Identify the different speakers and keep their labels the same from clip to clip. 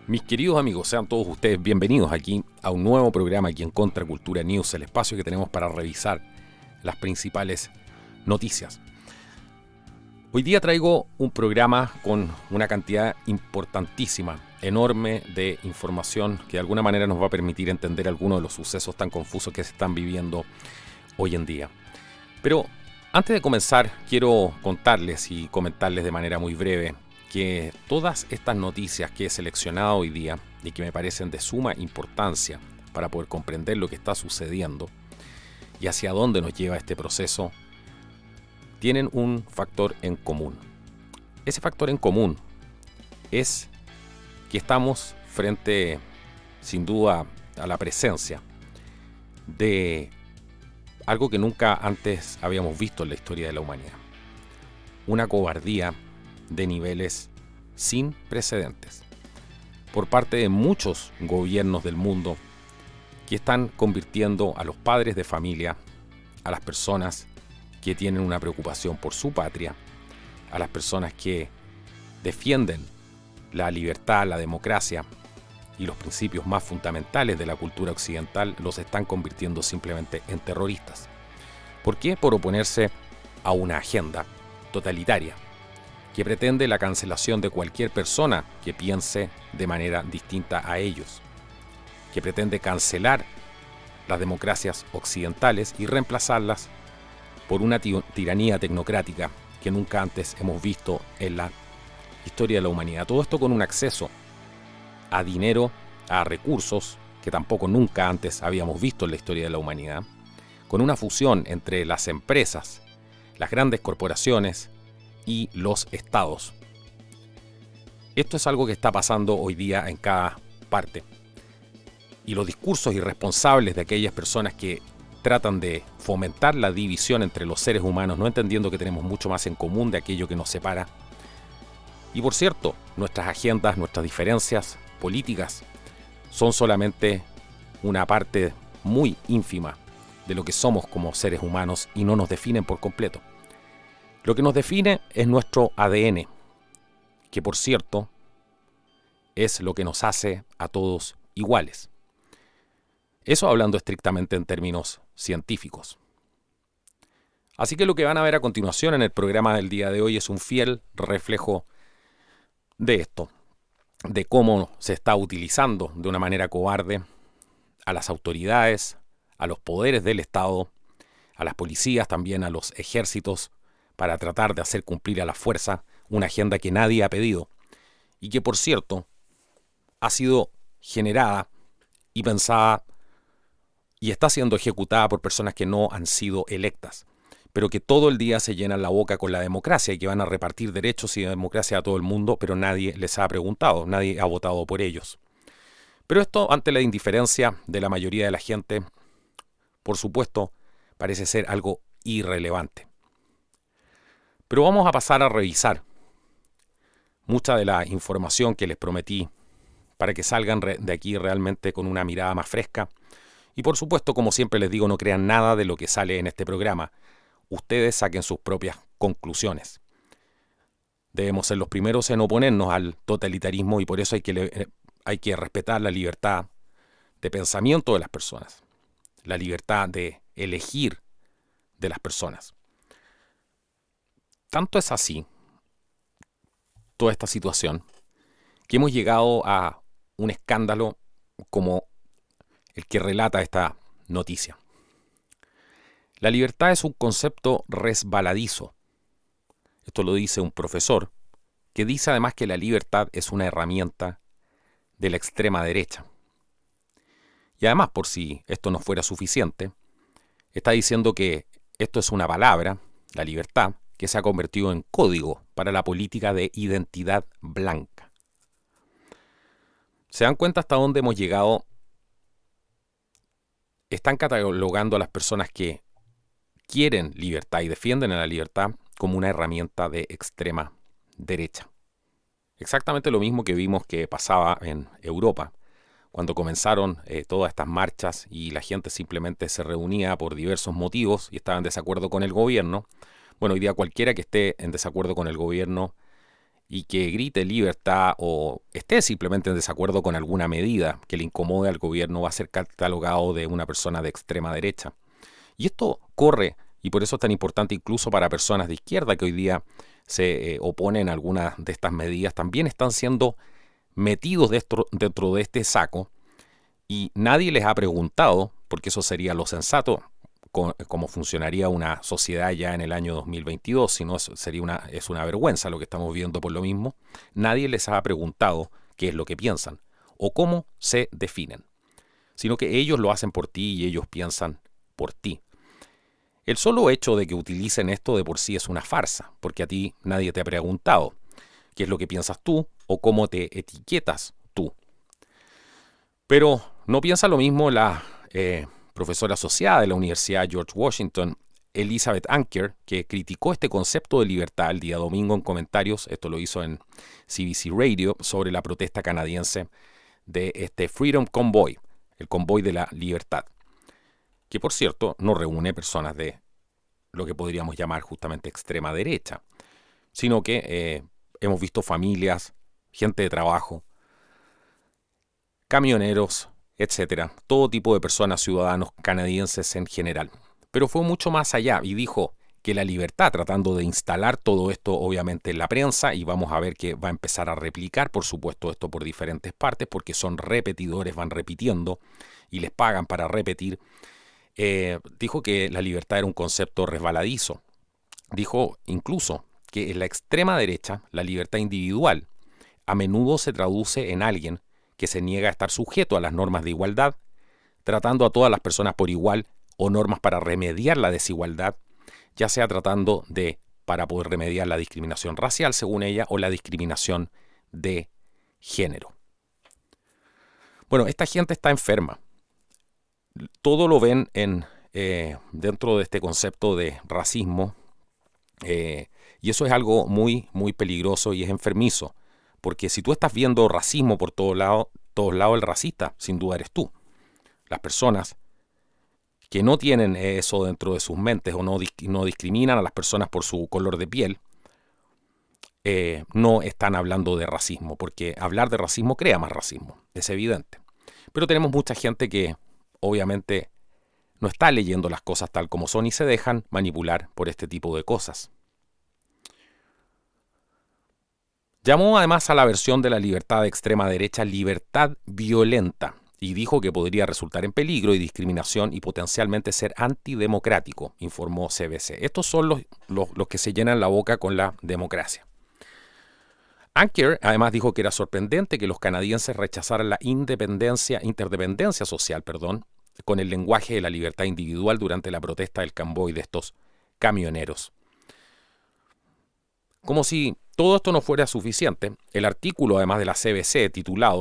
Speaker 1: Mis queridos amigos, sean todos ustedes bienvenidos aquí a un nuevo programa aquí en Contracultura News, el espacio que tenemos para revisar las principales noticias. Hoy día traigo un programa con una cantidad importantísima, enorme de información que de alguna manera nos va a permitir entender algunos de los sucesos tan confusos que se están viviendo hoy en día. Pero antes de comenzar, quiero contarles y comentarles de manera muy breve que todas estas noticias que he seleccionado hoy día y que me parecen de suma importancia para poder comprender lo que está sucediendo y hacia dónde nos lleva este proceso, tienen un factor en común. Ese factor en común es que estamos frente, sin duda, a la presencia de algo que nunca antes habíamos visto en la historia de la humanidad. Una cobardía de niveles sin precedentes por parte de muchos gobiernos del mundo que están convirtiendo a los padres de familia, a las personas que tienen una preocupación por su patria, a las personas que defienden la libertad, la democracia y los principios más fundamentales de la cultura occidental, los están convirtiendo simplemente en terroristas. ¿Por qué? Por oponerse a una agenda totalitaria que pretende la cancelación de cualquier persona que piense de manera distinta a ellos, que pretende cancelar las democracias occidentales y reemplazarlas por una tiranía tecnocrática que nunca antes hemos visto en la historia de la humanidad. Todo esto con un acceso a dinero, a recursos que tampoco nunca antes habíamos visto en la historia de la humanidad, con una fusión entre las empresas, las grandes corporaciones y los estados. Esto es algo que está pasando hoy día en cada parte. Y los discursos irresponsables de aquellas personas que tratan de fomentar la división entre los seres humanos, no entendiendo que tenemos mucho más en común de aquello que nos separa. Y por cierto, nuestras agendas, nuestras diferencias políticas son solamente una parte muy ínfima de lo que somos como seres humanos y no nos definen por completo. Lo que nos define es nuestro ADN, que por cierto es lo que nos hace a todos iguales. Eso hablando estrictamente en términos científicos. Así que lo que van a ver a continuación en el programa del día de hoy es un fiel reflejo de esto, de cómo se está utilizando de una manera cobarde a las autoridades, a los poderes del Estado, a las policías, también a los ejércitos, para tratar de hacer cumplir a la fuerza una agenda que nadie ha pedido y que, por cierto, ha sido generada y pensada y está siendo ejecutada por personas que no han sido electas, pero que todo el día se llenan la boca con la democracia y que van a repartir derechos y democracia a todo el mundo, pero nadie les ha preguntado, nadie ha votado por ellos. Pero esto, ante la indiferencia de la mayoría de la gente, por supuesto, parece ser algo irrelevante. Pero vamos a pasar a revisar mucha de la información que les prometí para que salgan de aquí realmente con una mirada más fresca. Y por supuesto, como siempre les digo, no crean nada de lo que sale en este programa. Ustedes saquen sus propias conclusiones. Debemos ser los primeros en oponernos al totalitarismo y por eso hay que respetar la libertad de pensamiento de las personas, la libertad de elegir de las personas. Tanto es así, toda esta situación, que hemos llegado a un escándalo como el que relata esta noticia. La libertad es un concepto resbaladizo. Esto lo dice un profesor, que dice además que la libertad es una herramienta de la extrema derecha. Y además, por si esto no fuera suficiente, está diciendo que esto es una palabra, la libertad, que se ha convertido en código para la política de identidad blanca. ¿Se dan cuenta hasta dónde hemos llegado? Están catalogando a las personas que quieren libertad y defienden a la libertad como una herramienta de extrema derecha. Exactamente lo mismo que vimos que pasaba en Europa, cuando comenzaron todas estas marchas y la gente simplemente se reunía por diversos motivos y estaba en desacuerdo con el gobierno. Bueno, hoy día cualquiera que esté en desacuerdo con el gobierno y que grite libertad o esté simplemente en desacuerdo con alguna medida que le incomode al gobierno va a ser catalogado de una persona de extrema derecha. Y esto corre, y por eso es tan importante incluso para personas de izquierda que hoy día se oponen a algunas de estas medidas, también están siendo metidos dentro de este saco y nadie les ha preguntado, porque eso sería lo sensato, cómo funcionaría una sociedad ya en el año 2022, si no es una vergüenza lo que estamos viendo por lo mismo. Nadie les ha preguntado qué es lo que piensan o cómo se definen, sino que ellos lo hacen por ti y ellos piensan por ti. El solo hecho de que utilicen esto de por sí es una farsa, porque a ti nadie te ha preguntado qué es lo que piensas tú o cómo te etiquetas tú. Pero no piensa lo mismo la profesora asociada de la Universidad George Washington, Elizabeth Anker, que criticó este concepto de libertad el día domingo en comentarios, esto lo hizo en CBC Radio, sobre la protesta canadiense de este Freedom Convoy, el convoy de la libertad, que por cierto no reúne personas de lo que podríamos llamar justamente extrema derecha, sino que hemos visto familias, gente de trabajo, camioneros, etcétera, todo tipo de personas, ciudadanos canadienses en general. Pero fue mucho más allá y dijo que la libertad, tratando de instalar todo esto obviamente en la prensa, y vamos a ver que va a empezar a replicar, por supuesto, esto por diferentes partes, porque son repetidores, van repitiendo y les pagan para repetir. Dijo que la libertad era un concepto resbaladizo. Dijo incluso que en la extrema derecha, la libertad individual a menudo se traduce en alguien que se niega a estar sujeto a las normas de igualdad, tratando a todas las personas por igual o normas para remediar la desigualdad, ya sea tratando para poder remediar la discriminación racial, según ella, o la discriminación de género. Bueno, esta gente está enferma. Todo lo ven dentro de este concepto de racismo, y eso es algo muy, muy peligroso y es enfermizo. Porque si tú estás viendo racismo por todos lados, el racista sin duda eres tú. Las personas que no tienen eso dentro de sus mentes o no discriminan a las personas por su color de piel, no están hablando de racismo, porque hablar de racismo crea más racismo, es evidente. Pero tenemos mucha gente que obviamente no está leyendo las cosas tal como son y se dejan manipular por este tipo de cosas. Llamó además a la versión de la libertad de extrema derecha libertad violenta y dijo que podría resultar en peligro y discriminación y potencialmente ser antidemocrático, informó CBC. Estos son los que se llenan la boca con la democracia. Anker además dijo que era sorprendente que los canadienses rechazaran la interdependencia social, con el lenguaje de la libertad individual durante la protesta del convoy de estos camioneros. Como si todo esto no fuera suficiente, el artículo además de la CBC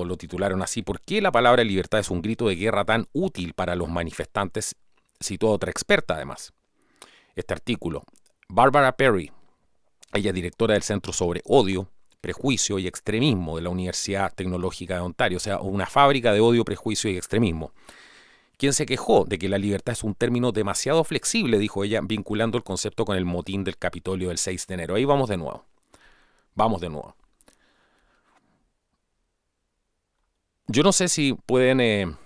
Speaker 1: lo titularon así: ¿por qué la palabra libertad es un grito de guerra tan útil para los manifestantes? Citó a otra experta además. Este artículo, Barbara Perry, ella es directora del Centro sobre Odio, Prejuicio y Extremismo de la Universidad Tecnológica de Ontario, o sea, una fábrica de odio, prejuicio y extremismo, quien se quejó de que la libertad es un término demasiado flexible, dijo ella, vinculando el concepto con el motín del Capitolio del 6 de enero. Ahí vamos de nuevo. Yo no sé si pueden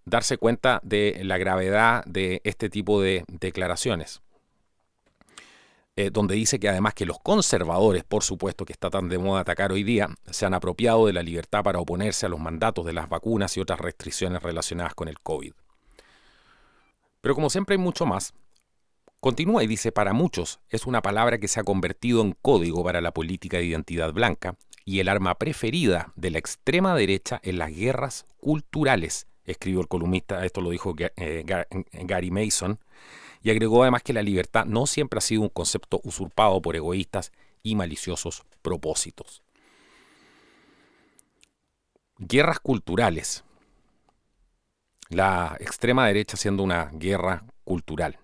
Speaker 1: darse cuenta de la gravedad de este tipo de declaraciones, donde dice que además que los conservadores, por supuesto que está tan de moda atacar hoy día, se han apropiado de la libertad para oponerse a los mandatos de las vacunas y otras restricciones relacionadas con el COVID. Pero como siempre hay mucho más. Continúa y dice: para muchos es una palabra que se ha convertido en código para la política de identidad blanca y el arma preferida de la extrema derecha en las guerras culturales, escribió el columnista, esto lo dijo Gary Mason, y agregó además que la libertad no siempre ha sido un concepto usurpado por egoístas y maliciosos propósitos. Guerras culturales. La extrema derecha haciendo una guerra cultural.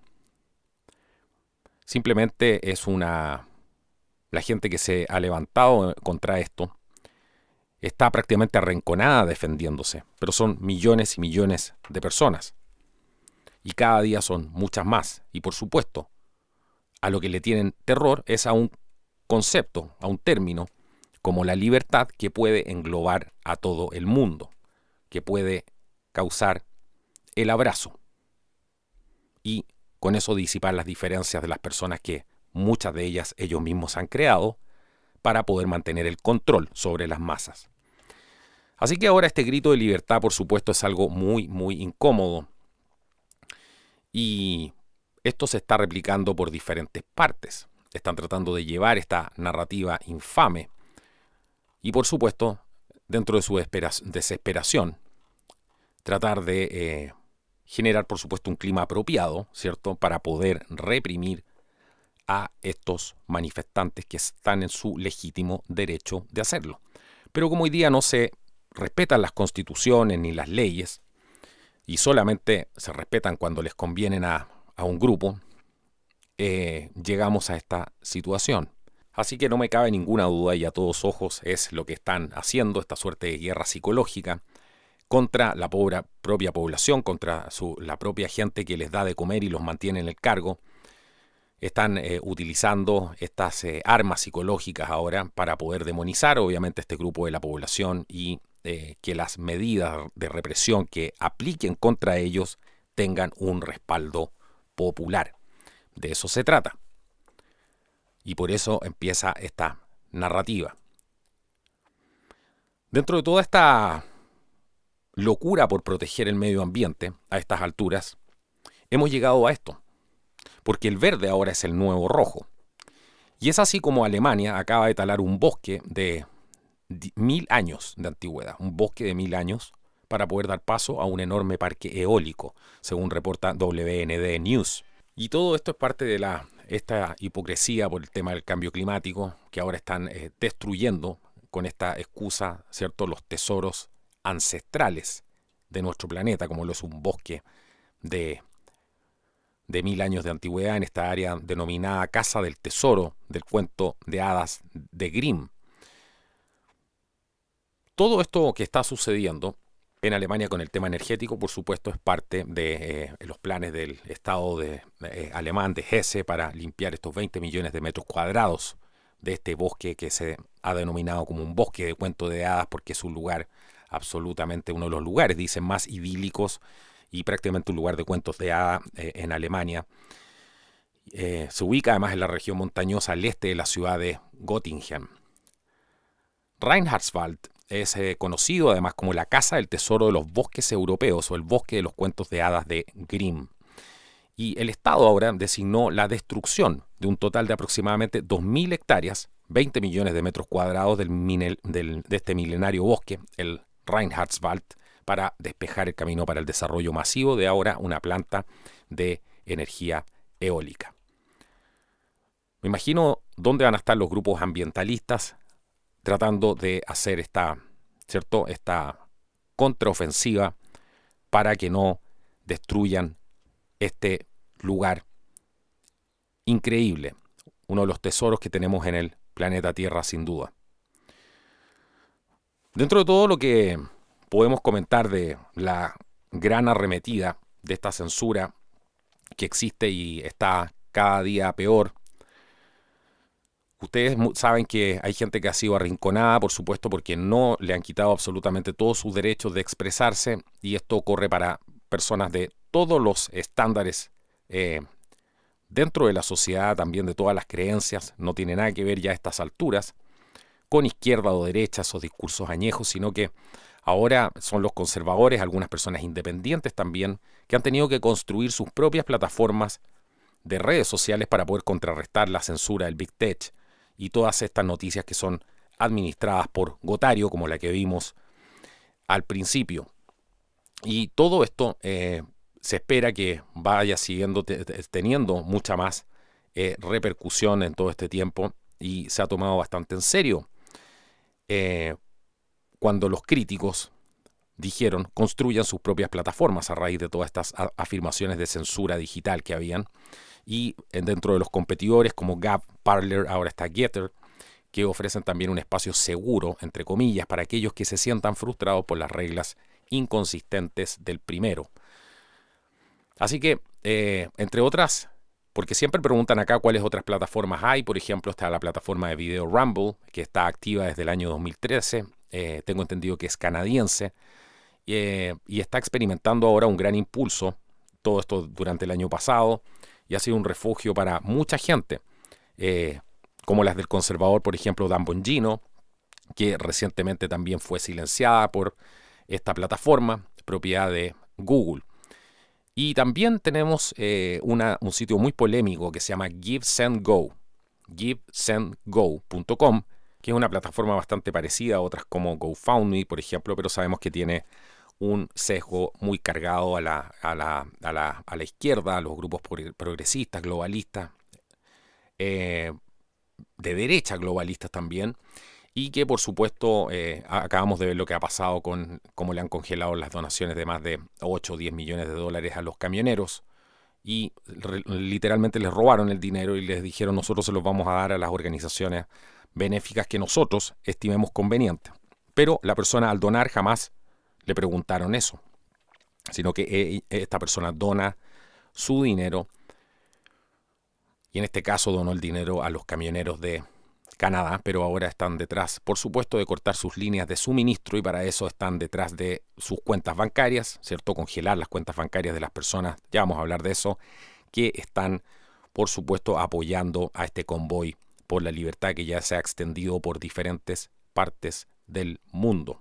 Speaker 1: Simplemente es la gente que se ha levantado contra esto está prácticamente arrinconada defendiéndose, pero son millones y millones de personas. Y cada día son muchas más. Y por supuesto, a lo que le tienen terror es a un concepto, a un término, como la libertad, que puede englobar a todo el mundo, que puede causar el abrazo y con eso disipar las diferencias de las personas que muchas de ellas ellos mismos han creado para poder mantener el control sobre las masas. Así que ahora este grito de libertad, por supuesto, es algo muy, muy incómodo. Y esto se está replicando por diferentes partes. Están tratando de llevar esta narrativa infame. Y por supuesto, dentro de su desesperación, tratar de generar, por supuesto, un clima apropiado, ¿cierto?, para poder reprimir a estos manifestantes que están en su legítimo derecho de hacerlo. Pero como hoy día no se respetan las constituciones ni las leyes, y solamente se respetan cuando les convienen a un grupo, llegamos a esta situación. Así que no me cabe ninguna duda, y a todos ojos es lo que están haciendo, esta suerte de guerra psicológica contra la propia población, contra la propia gente que les da de comer y los mantiene en el cargo. Están utilizando estas armas psicológicas ahora para poder demonizar obviamente este grupo de la población y que las medidas de represión que apliquen contra ellos tengan un respaldo popular. De eso se trata. Y por eso empieza esta narrativa. Dentro de toda esta locura por proteger el medio ambiente a estas alturas, hemos llegado a esto. Porque el verde ahora es el nuevo rojo. Y es así como Alemania acaba de talar un bosque de 1000 años de antigüedad, un bosque de 1000 años, para poder dar paso a un enorme parque eólico, según reporta WND News. Y todo esto es parte de esta hipocresía por el tema del cambio climático, que ahora están destruyendo con esta excusa, ¿cierto?, los tesoros ancestrales de nuestro planeta, como lo es un bosque de 1000 años de antigüedad en esta área denominada Casa del Tesoro del cuento de hadas de Grimm. Todo esto que está sucediendo en Alemania con el tema energético, por supuesto, es parte de los planes del Estado alemán de Hesse para limpiar estos 20 millones de metros cuadrados de este bosque que se ha denominado como un bosque de cuento de hadas, porque es un lugar absolutamente, uno de los lugares, dicen, más idílicos y prácticamente un lugar de cuentos de hadas en Alemania. Se ubica además en la región montañosa al este de la ciudad de Göttingen. Reinhardswald es conocido además como la Casa del Tesoro de los Bosques Europeos o el Bosque de los Cuentos de Hadas de Grimm. Y el Estado ahora designó la destrucción de un total de aproximadamente 2000 hectáreas, 20 millones de metros cuadrados de este milenario bosque, el Reinhardswald, para despejar el camino para el desarrollo masivo de ahora una planta de energía eólica. Me imagino dónde van a estar los grupos ambientalistas tratando de hacer esta contraofensiva para que no destruyan este lugar increíble, uno de los tesoros que tenemos en el planeta Tierra sin duda. Dentro de todo lo que podemos comentar de la gran arremetida de esta censura que existe y está cada día peor, ustedes saben que hay gente que ha sido arrinconada, por supuesto, porque no le han quitado absolutamente todos sus derechos de expresarse, y esto ocurre para personas de todos los estándares dentro de la sociedad, también de todas las creencias. No tiene nada que ver ya a estas alturas con izquierda o derecha, esos discursos añejos, sino que ahora son los conservadores, algunas personas independientes también, que han tenido que construir sus propias plataformas de redes sociales para poder contrarrestar la censura del Big Tech y todas estas noticias que son administradas por Gotario, como la que vimos al principio. Y todo esto se espera que vaya siguiendo teniendo mucha más repercusión en todo este tiempo, y se ha tomado bastante en serio cuando los críticos dijeron construyan sus propias plataformas a raíz de todas estas afirmaciones de censura digital que habían. Y dentro de los competidores como Gab, Parler, ahora está Getter, que ofrecen también un espacio seguro, entre comillas, para aquellos que se sientan frustrados por las reglas inconsistentes del primero. Así que, entre otras Porque siempre preguntan acá cuáles otras plataformas hay. Por ejemplo, está la plataforma de video Rumble, que está activa desde el año 2013. Tengo entendido que es canadiense. Y está experimentando ahora un gran impulso. Todo esto durante el año pasado. Y ha sido un refugio para mucha gente. Como las del conservador, por ejemplo, Dan Bongino, que recientemente también fue silenciada por esta plataforma, propiedad de Google. Y también tenemos un sitio muy polémico que se llama GiveSendGo, givesendgo.com, que es una plataforma bastante parecida a otras como GoFundMe, por ejemplo, pero sabemos que tiene un sesgo muy cargado a la izquierda, a los grupos progresistas, globalistas, de derecha globalistas también, y que por supuesto acabamos de ver lo que ha pasado con cómo le han congelado las donaciones de más de 8 o 10 millones de dólares a los camioneros y literalmente les robaron el dinero y les dijeron nosotros se los vamos a dar a las organizaciones benéficas que nosotros estimemos conveniente. Pero la persona al donar jamás le preguntaron eso, sino que esta persona dona su dinero y en este caso donó el dinero a los camioneros de Canadá, pero ahora están detrás, por supuesto, de cortar sus líneas de suministro y para eso están detrás de sus cuentas bancarias, ¿cierto? Congelar las cuentas bancarias de las personas, ya vamos a hablar de eso, que están, por supuesto, apoyando a este convoy por la libertad que ya se ha extendido por diferentes partes del mundo.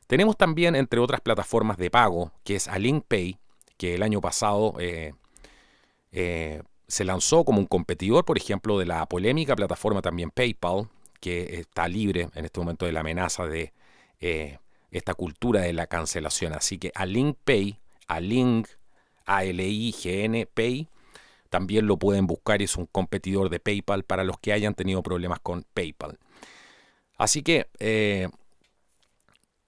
Speaker 1: Tenemos también, entre otras plataformas de pago, que es AlinkPay, que el año pasado se lanzó como un competidor, por ejemplo, de la polémica plataforma también PayPal, que está libre en este momento de la amenaza de esta cultura de la cancelación. Así que AlinkPay, A-L-I-G-N Pay, también lo pueden buscar y es un competidor de PayPal para los que hayan tenido problemas con PayPal. Así que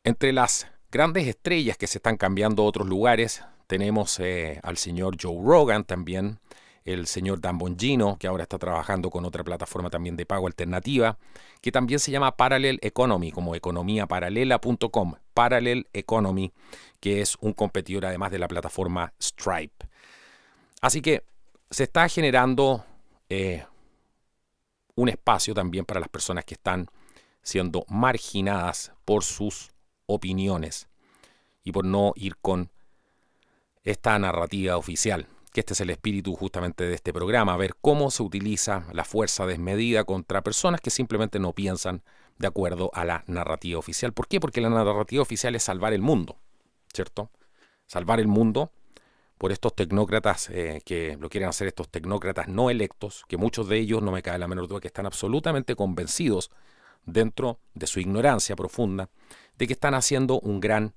Speaker 1: entre las grandes estrellas que se están cambiando a otros lugares, tenemos al señor Joe Rogan también, el señor Dan Bongino, que ahora está trabajando con otra plataforma también de pago alternativa, que también se llama Parallel Economy, como economiaparalela.com, Parallel Economy, que es un competidor además de la plataforma Stripe. Así que se está generando un espacio también para las personas que están siendo marginadas por sus opiniones y por no ir con esta narrativa oficial, que este es el espíritu justamente de este programa, ver cómo se utiliza la fuerza desmedida contra personas que simplemente no piensan de acuerdo a la narrativa oficial. ¿Por qué? Porque la narrativa oficial es salvar el mundo, ¿cierto? Salvar el mundo por estos tecnócratas que lo quieren hacer, estos tecnócratas no electos, que muchos de ellos, no me cabe la menor duda, que están absolutamente convencidos dentro de su ignorancia profunda de que están haciendo un gran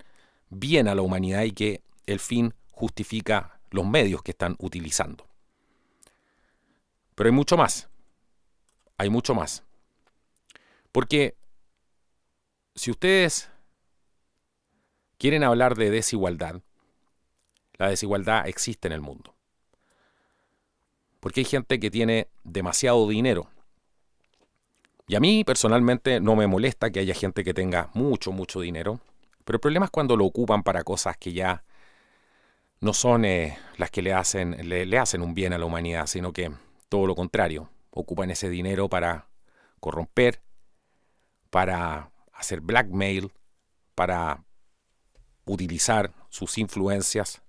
Speaker 1: bien a la humanidad y que el fin justifica los medios que están utilizando. Pero hay mucho más. Hay mucho más. Porque si ustedes quieren hablar de desigualdad, la desigualdad existe en el mundo. Porque hay gente que tiene demasiado dinero. Y a mí personalmente no me molesta que haya gente que tenga mucho, mucho dinero. Pero el problema es cuando lo ocupan para cosas que ya no son las que le hacen un bien a la humanidad, sino que todo lo contrario. Ocupan ese dinero para corromper, para hacer blackmail, para utilizar sus influencias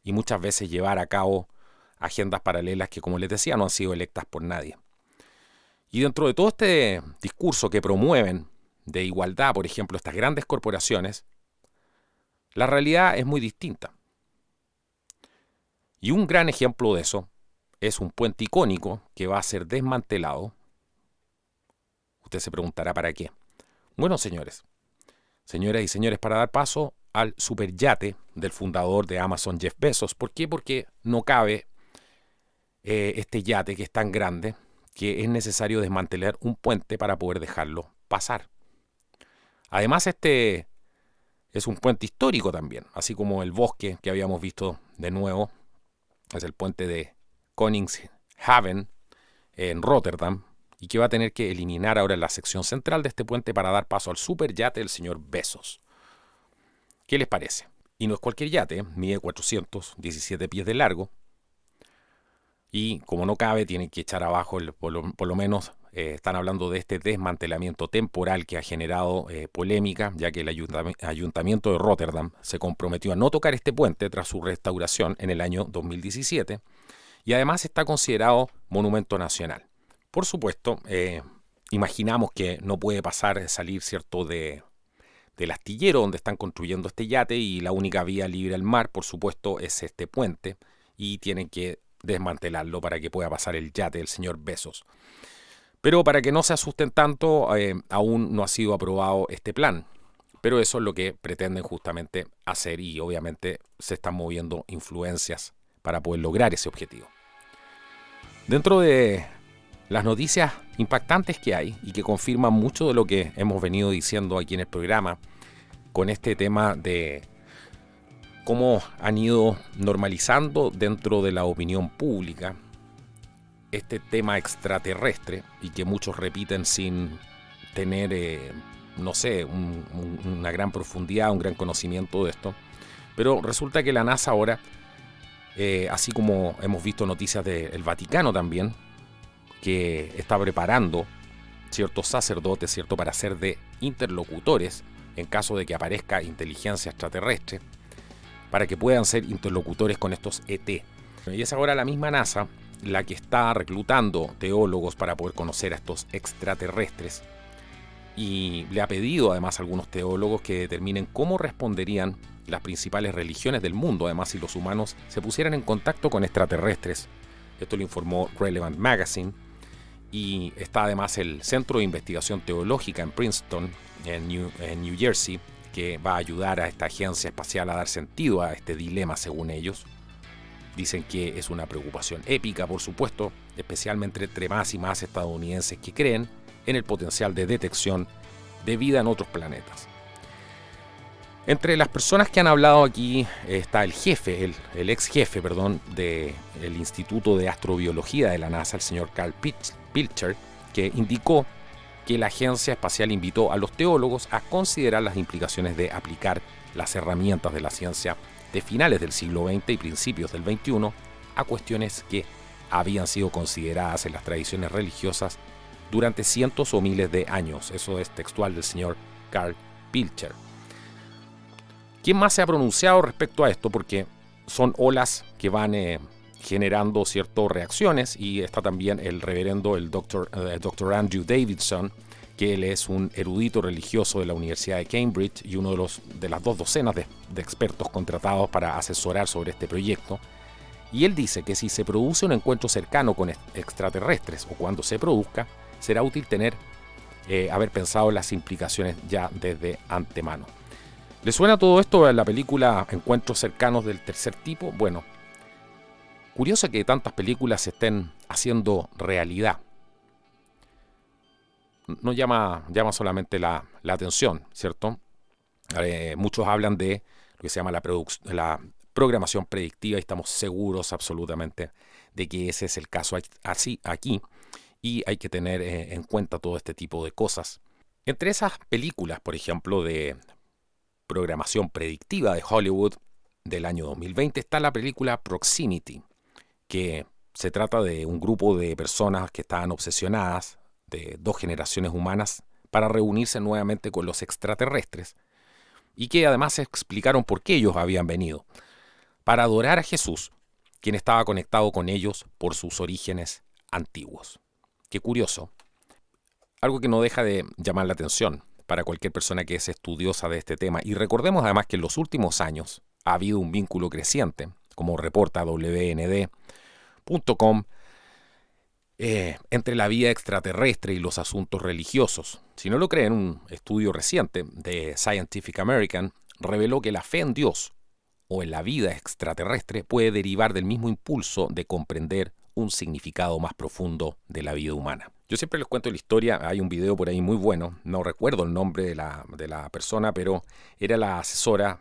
Speaker 1: y muchas veces llevar a cabo agendas paralelas que, como les decía, no han sido electas por nadie. Y dentro de todo este discurso que promueven de igualdad, por ejemplo, estas grandes corporaciones, la realidad es muy distinta. Y un gran ejemplo de eso es un puente icónico que va a ser desmantelado. Usted se preguntará ¿para qué? Bueno, señoras y señores, para dar paso al superyate del fundador de Amazon, Jeff Bezos. ¿Por qué? Porque no cabe este yate que es tan grande que es necesario desmantelar un puente para poder dejarlo pasar. Además, este es un puente histórico también, así como el bosque que habíamos visto de nuevo, es el puente de Koningshaven en Rotterdam, y que va a tener que eliminar ahora la sección central de este puente para dar paso al superyate del señor Bezos. ¿Qué les parece? Y no es cualquier yate, mide 417 pies de largo. Y como no cabe, tienen que echar abajo, por lo menos están hablando de este desmantelamiento temporal que ha generado polémica, ya que el ayuntamiento de Rotterdam se comprometió a no tocar este puente tras su restauración en el año 2017 y además está considerado monumento nacional. Por supuesto, imaginamos que no puede salir cierto del astillero donde están construyendo este yate y la única vía libre al mar, por supuesto, es este puente y tienen que desmantelarlo para que pueda pasar el yate del señor Bezos. Pero para que no se asusten tanto, aún no ha sido aprobado este plan. Pero eso es lo que pretenden justamente hacer y obviamente se están moviendo influencias para poder lograr ese objetivo. Dentro de las noticias impactantes que hay y que confirman mucho de lo que hemos venido diciendo aquí en el programa con este tema de cómo han ido normalizando dentro de la opinión pública este tema extraterrestre y que muchos repiten sin tener, no sé, una gran profundidad, un gran conocimiento de esto. Pero resulta que la NASA ahora, así como hemos visto noticias del Vaticano también, que está preparando ciertos sacerdotes, ¿cierto?, para ser de interlocutores en caso de que aparezca inteligencia extraterrestre, para que puedan ser interlocutores con estos ET. Y es ahora la misma NASA la que está reclutando teólogos para poder conocer a estos extraterrestres y le ha pedido además a algunos teólogos que determinen cómo responderían las principales religiones del mundo, además si los humanos se pusieran en contacto con extraterrestres. Esto lo informó Relevant Magazine y está además el Centro de Investigación Teológica en Princeton, en New Jersey, que va a ayudar a esta agencia espacial a dar sentido a este dilema según ellos. Dicen que es una preocupación épica, por supuesto, especialmente entre más y más estadounidenses que creen en el potencial de detección de vida en otros planetas. Entre las personas que han hablado aquí está el jefe, el ex jefe, del Instituto de Astrobiología de la NASA, el señor Carl Pilcher, que indicó que la agencia espacial invitó a los teólogos a considerar las implicaciones de aplicar las herramientas de la ciencia de finales del siglo XX y principios del XXI a cuestiones que habían sido consideradas en las tradiciones religiosas durante cientos o miles de años. Eso es textual del señor Carl Pilcher. ¿Quién más se ha pronunciado respecto a esto? Porque son olas que van generando ciertas reacciones y está también el reverendo, el doctor Andrew Davidson, que él es un erudito religioso de la Universidad de Cambridge y uno de las 2 docenas de expertos contratados para asesorar sobre este proyecto. Y él dice que si se produce un encuentro cercano con extraterrestres o cuando se produzca, será útil haber pensado en las implicaciones ya desde antemano. ¿Le suena todo esto a la película Encuentros cercanos del tercer tipo? Bueno, curioso que tantas películas se estén haciendo realidad. No llama solamente la atención, ¿cierto? Muchos hablan de lo que se llama la programación predictiva y estamos seguros absolutamente de que ese es el caso así aquí y hay que tener en cuenta todo este tipo de cosas. Entre esas películas, por ejemplo, de programación predictiva de Hollywood del año 2020 está la película Proximity, que se trata de un grupo de personas que estaban obsesionadas de 2 generaciones humanas para reunirse nuevamente con los extraterrestres y que además se explicaron por qué ellos habían venido, para adorar a Jesús, quien estaba conectado con ellos por sus orígenes antiguos. Qué curioso. Algo que no deja de llamar la atención para cualquier persona que es estudiosa de este tema. Y recordemos además que en los últimos años ha habido un vínculo creciente, como reporta WND.com, entre la vida extraterrestre y los asuntos religiosos. Si no lo creen, un estudio reciente de Scientific American reveló que la fe en Dios o en la vida extraterrestre puede derivar del mismo impulso de comprender un significado más profundo de la vida humana. Yo siempre les cuento la historia, hay un video por ahí muy bueno, no recuerdo el nombre de la persona, pero era la asesora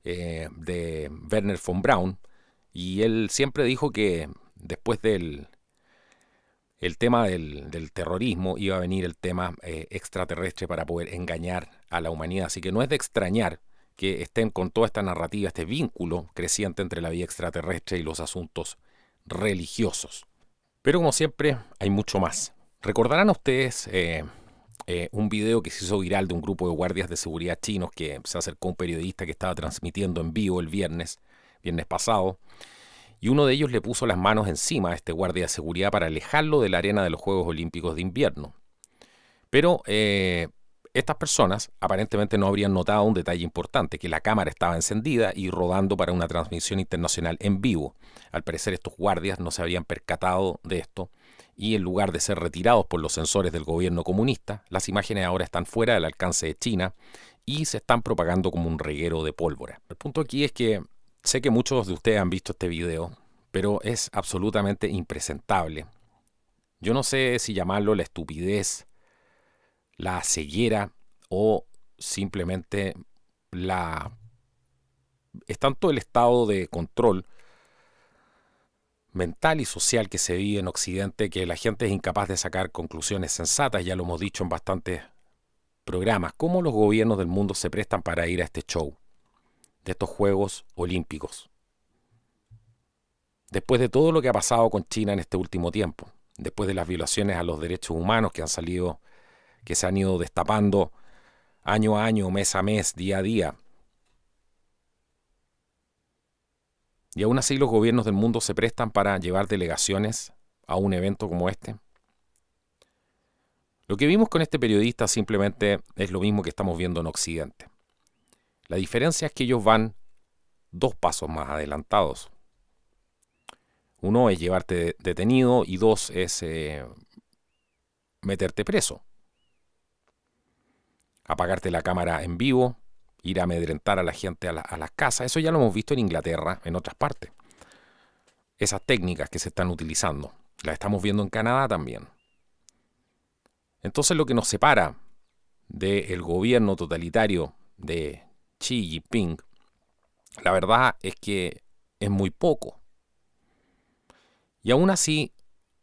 Speaker 1: de Wernher von Braun, y él siempre dijo que después del tema del terrorismo iba a venir el tema extraterrestre para poder engañar a la humanidad. Así que no es de extrañar que estén con toda esta narrativa, este vínculo creciente entre la vida extraterrestre y los asuntos religiosos. Pero como siempre, hay mucho más. Recordarán ustedes un video que se hizo viral de un grupo de guardias de seguridad chinos que se acercó a un periodista que estaba transmitiendo en vivo el viernes pasado, y uno de ellos le puso las manos encima a este guardia de seguridad para alejarlo de la arena de los Juegos Olímpicos de Invierno. Pero estas personas aparentemente no habrían notado un detalle importante, que la cámara estaba encendida y rodando para una transmisión internacional en vivo. Al parecer estos guardias no se habían percatado de esto y en lugar de ser retirados por los sensores del gobierno comunista, las imágenes ahora están fuera del alcance de China y se están propagando como un reguero de pólvora. El punto aquí es que sé que muchos de ustedes han visto este video, pero es absolutamente impresentable. Yo no sé si llamarlo la estupidez, la ceguera o simplemente es tanto el estado de control mental y social que se vive en Occidente que la gente es incapaz de sacar conclusiones sensatas. Ya lo hemos dicho en bastantes programas, cómo los gobiernos del mundo se prestan para ir a este show de estos Juegos Olímpicos. Después de todo lo que ha pasado con China en este último tiempo, después de las violaciones a los derechos humanos que se han ido destapando año a año, mes a mes, día a día. Y aún así los gobiernos del mundo se prestan para llevar delegaciones a un evento como este. Lo que vimos con este periodista simplemente es lo mismo que estamos viendo en Occidente. La diferencia es que ellos van 2 pasos más adelantados. Uno es llevarte detenido y 2 es meterte preso. Apagarte la cámara en vivo, ir a amedrentar a la gente a las casas. Eso ya lo hemos visto en Inglaterra, en otras partes. Esas técnicas que se están utilizando, las estamos viendo en Canadá también. Entonces lo que nos separa del gobierno totalitario de Xi Jinping, la verdad es que es muy poco. Y aún así,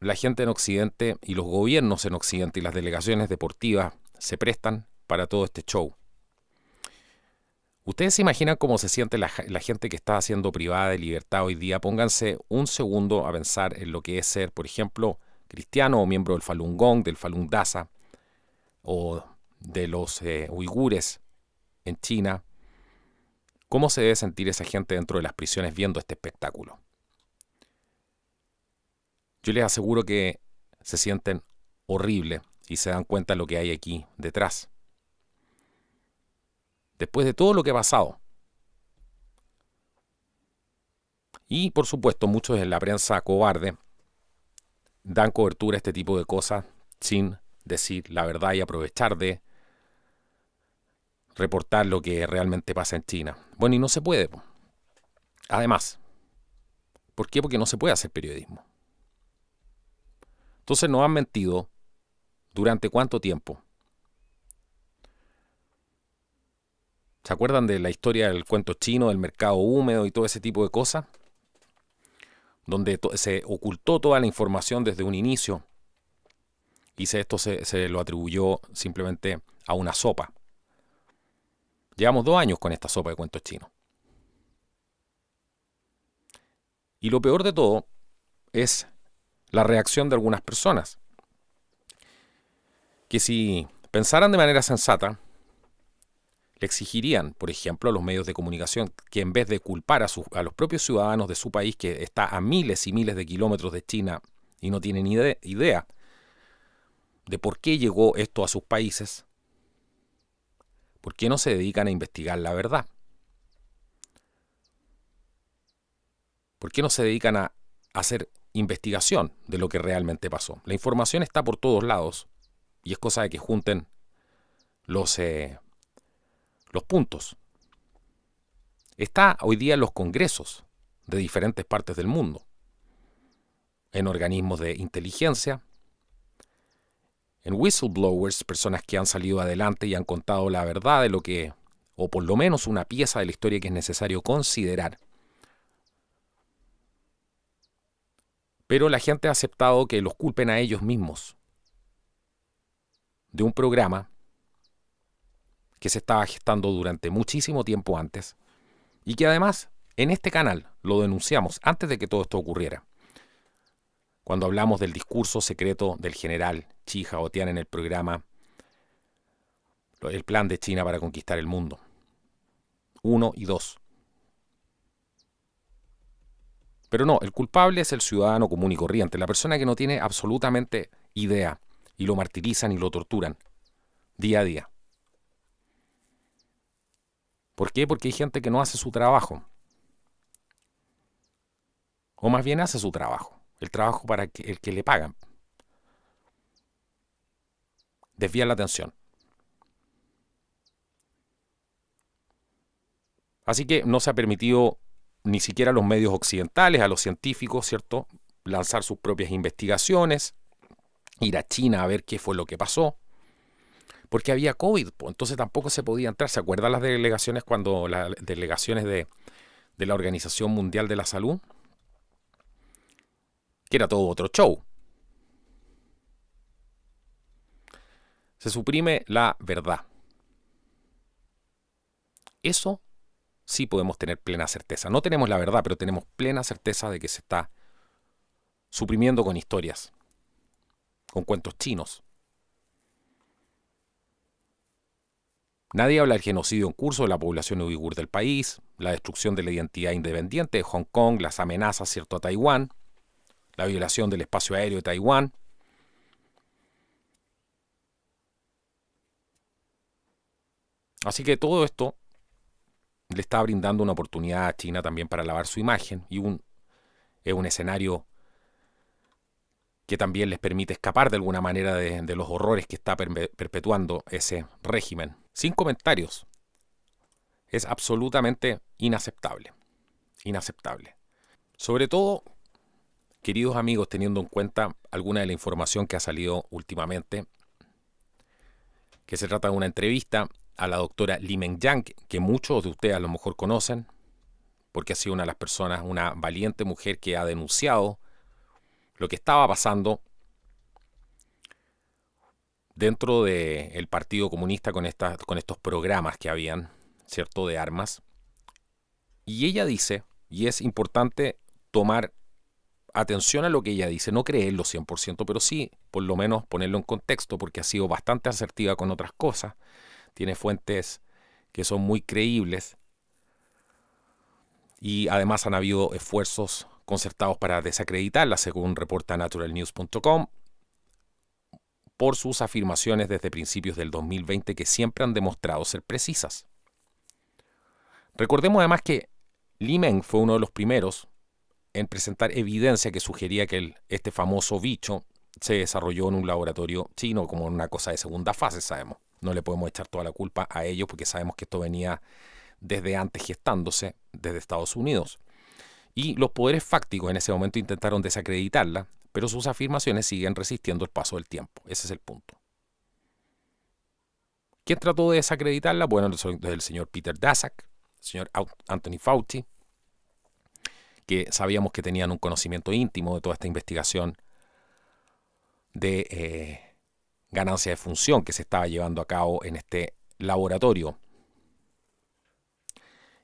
Speaker 1: la gente en Occidente y los gobiernos en Occidente y las delegaciones deportivas se prestan para todo este show. ¿Ustedes se imaginan cómo se siente la gente que está siendo privada de libertad hoy día? Pónganse un segundo a pensar en lo que es ser, por ejemplo, cristiano o miembro del Falun Gong, del Falun Dafa o de los uigures en China. ¿Cómo se debe sentir esa gente dentro de las prisiones viendo este espectáculo? Yo les aseguro que se sienten horrible y se dan cuenta de lo que hay aquí detrás. Después de todo lo que ha pasado. Y por supuesto muchos en la prensa cobarde dan cobertura a este tipo de cosas sin decir la verdad y aprovechar de reportar lo que realmente pasa en China. Bueno, y no se puede. Además, ¿por qué? Porque no se puede hacer periodismo. Entonces nos han mentido ¿durante cuánto tiempo? ¿Se acuerdan de la historia del cuento chino, del mercado húmedo y todo ese tipo de cosas? Donde se ocultó toda la información desde un inicio y esto se lo atribuyó simplemente a una sopa. Llevamos 2 años con esta sopa de cuentos chinos. Y lo peor de todo es la reacción de algunas personas, que si pensaran de manera sensata, le exigirían, por ejemplo, a los medios de comunicación que en vez de culpar a los propios ciudadanos de su país, que está a miles y miles de kilómetros de China y no tienen idea de por qué llegó esto a sus países, ¿por qué no se dedican a investigar la verdad? ¿Por qué no se dedican a hacer investigación de lo que realmente pasó? La información está por todos lados y es cosa de que junten los puntos. Está hoy día en los congresos de diferentes partes del mundo, en organismos de inteligencia, en whistleblowers, personas que han salido adelante y han contado la verdad de lo que, o por lo menos una pieza de la historia que es necesario considerar. Pero la gente ha aceptado que los culpen a ellos mismos de un programa que se estaba gestando durante muchísimo tiempo antes y que además en este canal lo denunciamos antes de que todo esto ocurriera. Cuando hablamos del discurso secreto del general Chi Haotian en el programa El plan de China para conquistar el mundo 1 y 2. Pero no, el culpable es el ciudadano común y corriente, la persona que no tiene absolutamente idea, y lo martirizan y lo torturan día a día. ¿Por qué? Porque hay gente que no hace su trabajo. O más bien hace su trabajo, el trabajo para el que le pagan. Desvía la atención. Así que no se ha permitido ni siquiera a los medios occidentales, a los científicos, ¿cierto?, lanzar sus propias investigaciones, ir a China a ver qué fue lo que pasó, porque había COVID, pues, entonces tampoco se podía entrar. ¿Se acuerdan las delegaciones cuando las delegaciones de la Organización Mundial de la Salud? Que era todo otro show. Se suprime la verdad. Eso sí podemos tener plena certeza. No tenemos la verdad, pero tenemos plena certeza de que se está suprimiendo con historias, con cuentos chinos. Nadie habla del genocidio en curso de la población uigur del país, la destrucción de la identidad independiente de Hong Kong, las amenazas, ¿cierto?, a Taiwán, la violación del espacio aéreo de Taiwán. Así que todo esto le está brindando una oportunidad a China también para lavar su imagen y es un escenario que también les permite escapar de alguna manera de los horrores que está perpetuando ese régimen. Sin comentarios. Es absolutamente inaceptable. Inaceptable. Sobre todo, queridos amigos, teniendo en cuenta alguna de la información que ha salido últimamente, que se trata de una entrevista a la doctora Li Mengyang, que muchos de ustedes a lo mejor conocen, porque ha sido una de las personas, una valiente mujer que ha denunciado lo que estaba pasando dentro del Partido Comunista con estos programas que habían, ¿cierto?, de armas. Y ella dice, y es importante tomar atención a lo que ella dice, no creerlo 100%, pero sí, por lo menos ponerlo en contexto, porque ha sido bastante asertiva con otras cosas, tiene fuentes que son muy creíbles, y además han habido esfuerzos concertados para desacreditarla, según reporta naturalnews.com, por sus afirmaciones desde principios del 2020 que siempre han demostrado ser precisas. Recordemos además que Li Meng fue uno de los primeros en presentar evidencia que sugería que este famoso bicho se desarrolló en un laboratorio chino como una cosa de segunda fase, sabemos. No le podemos echar toda la culpa a ellos porque sabemos que esto venía desde antes gestándose desde Estados Unidos. Y los poderes fácticos en ese momento intentaron desacreditarla, pero sus afirmaciones siguen resistiendo el paso del tiempo. Ese es el punto. ¿Quién trató de desacreditarla? Bueno, el señor Peter Daszak, el señor Anthony Fauci, que sabíamos que tenían un conocimiento íntimo de toda esta investigación de ganancia de función que se estaba llevando a cabo en este laboratorio.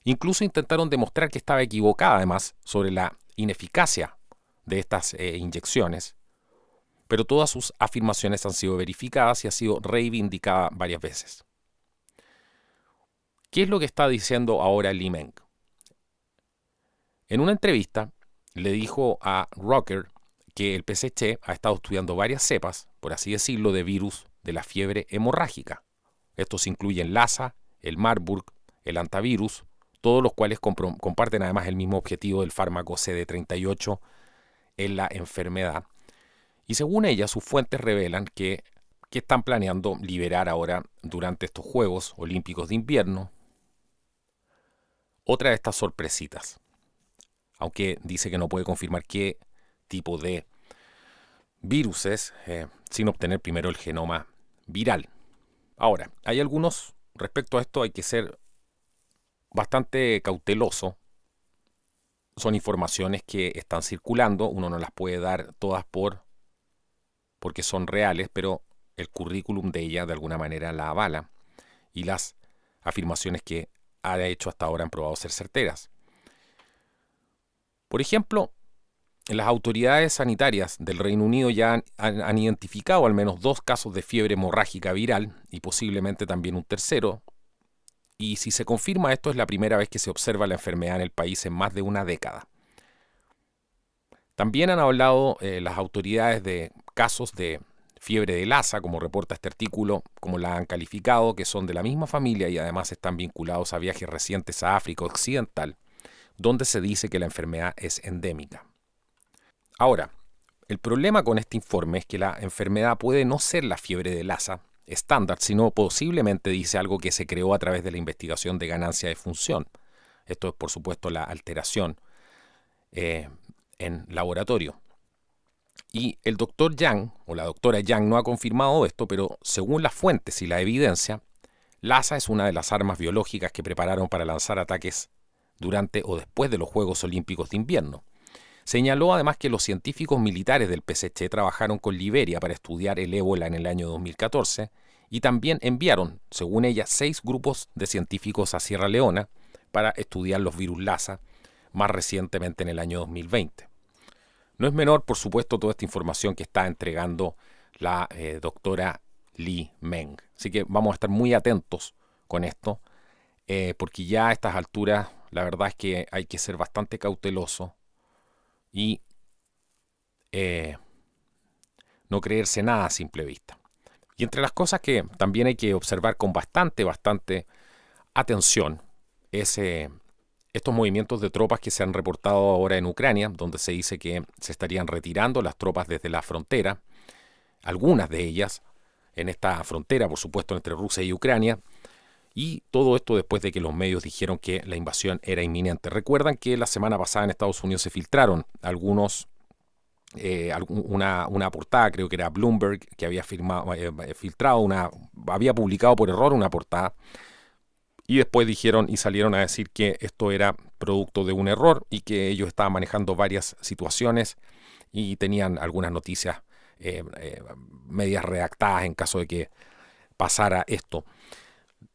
Speaker 1: Incluso intentaron demostrar que estaba equivocada, además, sobre la ineficacia de estas inyecciones, pero todas sus afirmaciones han sido verificadas y ha sido reivindicada varias veces. ¿Qué es lo que está diciendo ahora Li Meng? En una entrevista le dijo a Rocker que el PSC ha estado estudiando varias cepas, por así decirlo, de virus de la fiebre hemorrágica. Estos incluyen Lassa, el Marburg, el antivirus, todos los cuales comparten además el mismo objetivo del fármaco CD38 en la enfermedad. Y según ella, sus fuentes revelan que están planeando liberar ahora durante estos Juegos Olímpicos de Invierno otra de estas sorpresitas. Aunque dice que no puede confirmar qué tipo de virus es, sin obtener primero el genoma viral. Ahora, hay algunos, respecto a esto hay que ser bastante cauteloso. Son informaciones que están circulando, uno no las puede dar todas porque son reales, pero el currículum de ella de alguna manera la avala. Y las afirmaciones que ha hecho hasta ahora han probado ser certeras. Por ejemplo, las autoridades sanitarias del Reino Unido ya han identificado al menos 2 casos de fiebre hemorrágica viral y posiblemente también un tercero. Y si se confirma esto, es la primera vez que se observa la enfermedad en el país en más de una década. También han hablado las autoridades de casos de fiebre de Lassa, como reporta este artículo, como la han calificado, que son de la misma familia y además están vinculados a viajes recientes a África Occidental, donde se dice que la enfermedad es endémica. Ahora, el problema con este informe es que la enfermedad puede no ser la fiebre de Lassa estándar, sino posiblemente dice algo que se creó a través de la investigación de ganancia de función. Esto es, por supuesto, la alteración en laboratorio. Y el doctor Yang, o la doctora Yang, no ha confirmado esto, pero según las fuentes y la evidencia, Lassa es una de las armas biológicas que prepararon para lanzar ataques durante o después de los Juegos Olímpicos de Invierno. Señaló además que los científicos militares del PSC trabajaron con Liberia para estudiar el ébola en el año 2014 y también enviaron, según ella, 6 grupos de científicos a Sierra Leona para estudiar los virus Lassa, más recientemente en el año 2020. No es menor, por supuesto, toda esta información que está entregando la doctora Li Meng. Así que vamos a estar muy atentos con esto, porque ya a estas alturas la verdad es que hay que ser bastante cauteloso y no creerse nada a simple vista. Y entre las cosas que también hay que observar con bastante atención es estos movimientos de tropas que se han reportado ahora en Ucrania, donde se dice que se estarían retirando las tropas desde la frontera, algunas de ellas en esta frontera, por supuesto, entre Rusia y Ucrania, y todo esto después de que los medios dijeron que la invasión era inminente. Recuerdan que la semana pasada en Estados Unidos se filtraron una portada, creo que era Bloomberg, que había había publicado por error una portada, y después dijeron y salieron a decir que esto era producto de un error y que ellos estaban manejando varias situaciones y tenían algunas noticias medias redactadas en caso de que pasara esto.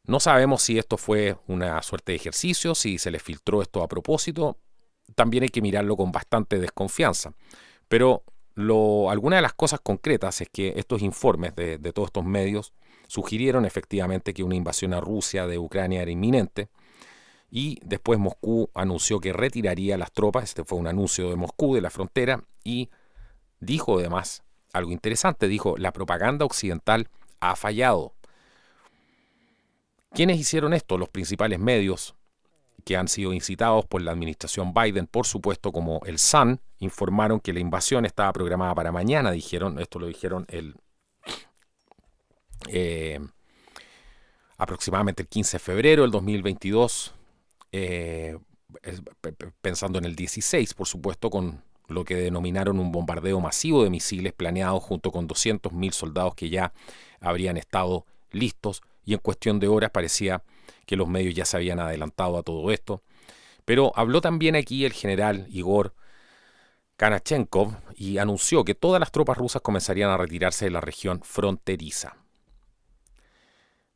Speaker 1: No sabemos si esto fue una suerte de ejercicio, si se les filtró esto a propósito. También hay que mirarlo con bastante desconfianza. Pero alguna de las cosas concretas es que estos informes de todos estos medios sugirieron efectivamente que una invasión a Rusia de Ucrania era inminente. Y después Moscú anunció que retiraría las tropas. Este fue un anuncio de Moscú, de la frontera. Y dijo además algo interesante. Dijo, la propaganda occidental ha fallado. ¿Quiénes hicieron esto? Los principales medios que han sido incitados por la administración Biden, por supuesto, como el Sun, informaron que la invasión estaba programada para mañana, esto lo dijeron aproximadamente el 15 de febrero del 2022, pensando en el 16, por supuesto, con lo que denominaron un bombardeo masivo de misiles planeado junto con 200.000 soldados que ya habrían estado listos, y en cuestión de horas parecía que los medios ya se habían adelantado a todo esto. Pero habló también aquí el general Igor Kanachenkov y anunció que todas las tropas rusas comenzarían a retirarse de la región fronteriza.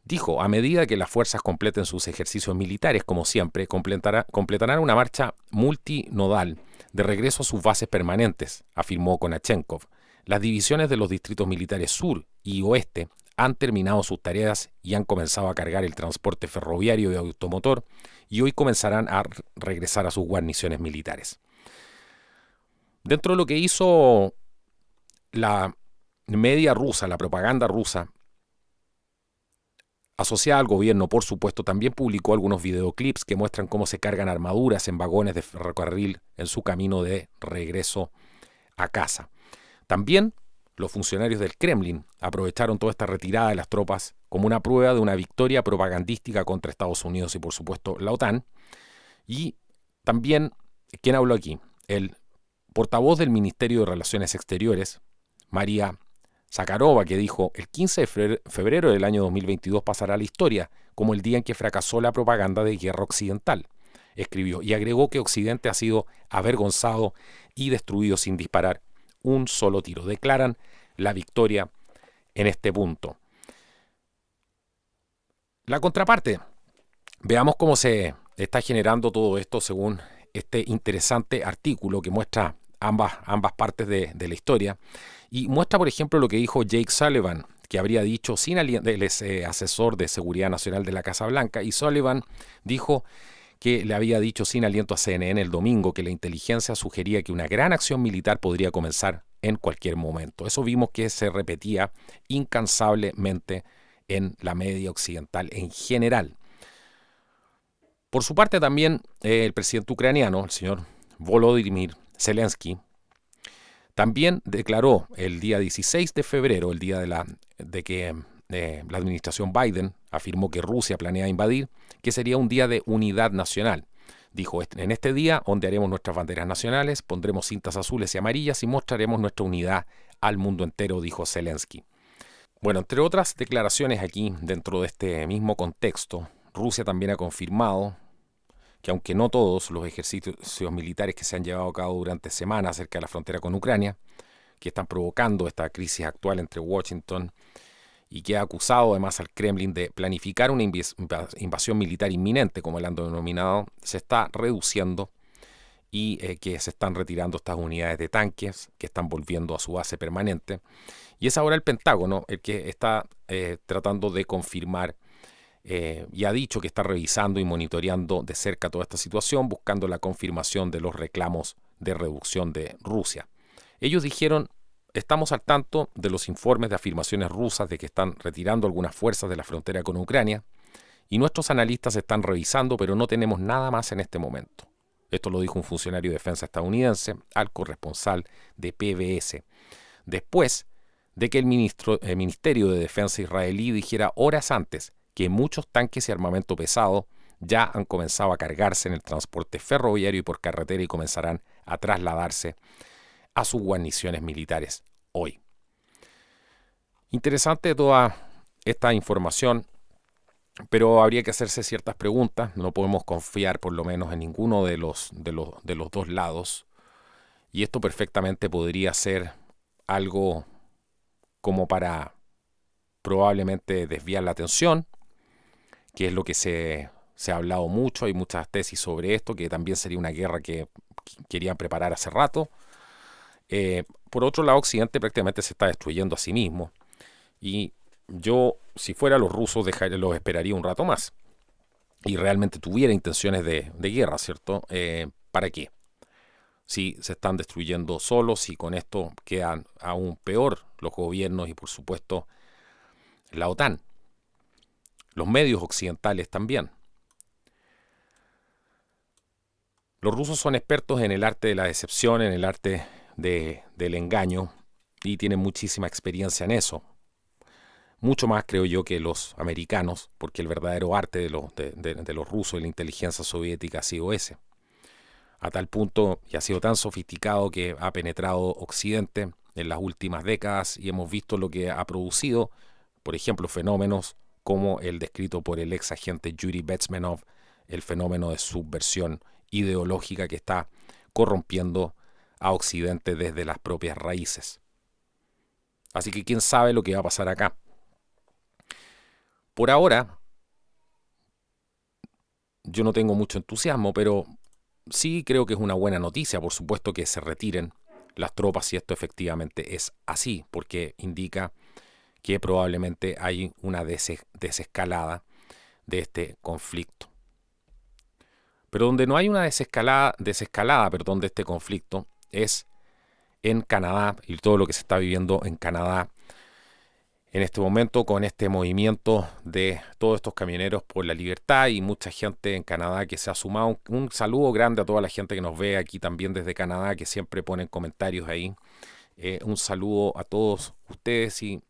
Speaker 1: Dijo, a medida que las fuerzas completen sus ejercicios militares, como siempre, completarán una marcha multinodal de regreso a sus bases permanentes, afirmó Kanachenkov. Las divisiones de los distritos militares sur y oeste han terminado sus tareas y han comenzado a cargar el transporte ferroviario y automotor, y hoy comenzarán a regresar a sus guarniciones militares. Dentro de lo que hizo la media rusa, la propaganda rusa, asociada al gobierno, por supuesto, también publicó algunos videoclips que muestran cómo se cargan armaduras en vagones de ferrocarril en su camino de regreso a casa. También los funcionarios del Kremlin aprovecharon toda esta retirada de las tropas como una prueba de una victoria propagandística contra Estados Unidos y, por supuesto, la OTAN. Y también, ¿quién habló aquí? El portavoz del Ministerio de Relaciones Exteriores, María Zakharova, que dijo, el 15 de febrero del año 2022 pasará a la historia como el día en que fracasó la propaganda de guerra occidental, escribió, y agregó que Occidente ha sido avergonzado y destruido sin disparar un solo tiro. Declaran la victoria en este punto. La contraparte Veamos cómo se está generando todo esto según este interesante artículo que muestra ambas partes de la historia y muestra, por ejemplo, lo que dijo Jake Sullivan, que habría dicho, él es asesor de seguridad nacional de la Casa Blanca, y Sullivan dijo que le había dicho sin aliento a CNN el domingo que la inteligencia sugería que una gran acción militar podría comenzar en cualquier momento. Eso vimos que se repetía incansablemente en la media occidental en general. Por su parte también el presidente ucraniano, el señor Volodymyr Zelensky, también declaró el día 16 de febrero, el día de que la administración Biden afirmó que Rusia planea invadir, que sería un día de unidad nacional. Dijo, en este día ondearemos nuestras banderas nacionales, pondremos cintas azules y amarillas y mostraremos nuestra unidad al mundo entero, dijo Zelensky. Bueno, entre otras declaraciones aquí, dentro de este mismo contexto, Rusia también ha confirmado que aunque no todos los ejercicios militares que se han llevado a cabo durante semanas cerca de la frontera con Ucrania, que están provocando esta crisis actual entre Washington y que ha acusado además al Kremlin de planificar una invasión militar inminente, como él han denominado, se está reduciendo y que se están retirando estas unidades de tanques que están volviendo a su base permanente. Y es ahora el Pentágono el que está tratando de confirmar y ha dicho que está revisando y monitoreando de cerca toda esta situación, buscando la confirmación de los reclamos de reducción de Rusia. Ellos dijeron, estamos al tanto de los informes de afirmaciones rusas de que están retirando algunas fuerzas de la frontera con Ucrania y nuestros analistas están revisando, pero no tenemos nada más en este momento. Esto lo dijo un funcionario de defensa estadounidense al corresponsal de PBS, después de que el Ministerio de Defensa israelí dijera horas antes que muchos tanques y armamento pesado ya han comenzado a cargarse en el transporte ferroviario y por carretera y comenzarán a trasladarse a sus guarniciones militares hoy. Interesante toda esta información, pero habría que hacerse ciertas preguntas. No podemos confiar por lo menos en ninguno de los dos lados. Y esto perfectamente podría ser algo como para probablemente desviar la atención, que es lo que se ha hablado mucho, hay muchas tesis sobre esto, que también sería una guerra que querían preparar hace rato. Por otro lado, Occidente prácticamente se está destruyendo a sí mismo, y yo, si fuera los rusos, los esperaría un rato más, y realmente tuviera intenciones de guerra, ¿cierto? ¿Para qué? Si se están destruyendo solos y con esto quedan aún peor los gobiernos y por supuesto la OTAN. Los medios occidentales también. Los rusos son expertos en el arte de la decepción, en el arte del engaño, y tienen muchísima experiencia en eso. Mucho más, creo yo, que los americanos, porque el verdadero arte de los rusos y la inteligencia soviética ha sido ese. A tal punto, y ha sido tan sofisticado que ha penetrado Occidente en las últimas décadas y hemos visto lo que ha producido, por ejemplo, fenómenos como el descrito por el ex agente Yuri Bezmenov, el fenómeno de subversión ideológica que está corrompiendo a Occidente desde las propias raíces. Así que quién sabe lo que va a pasar acá. Por ahora, yo no tengo mucho entusiasmo, pero sí creo que es una buena noticia, por supuesto, que se retiren las tropas si esto efectivamente es así, porque indica que probablemente hay una desescalada de este conflicto. Pero donde no hay una desescalada de este conflicto es en Canadá y todo lo que se está viviendo en Canadá en este momento con este movimiento de todos estos camioneros por la libertad y mucha gente en Canadá que se ha sumado. Un saludo grande a toda la gente que nos ve aquí también desde Canadá, que siempre ponen comentarios ahí. Un saludo a todos ustedes y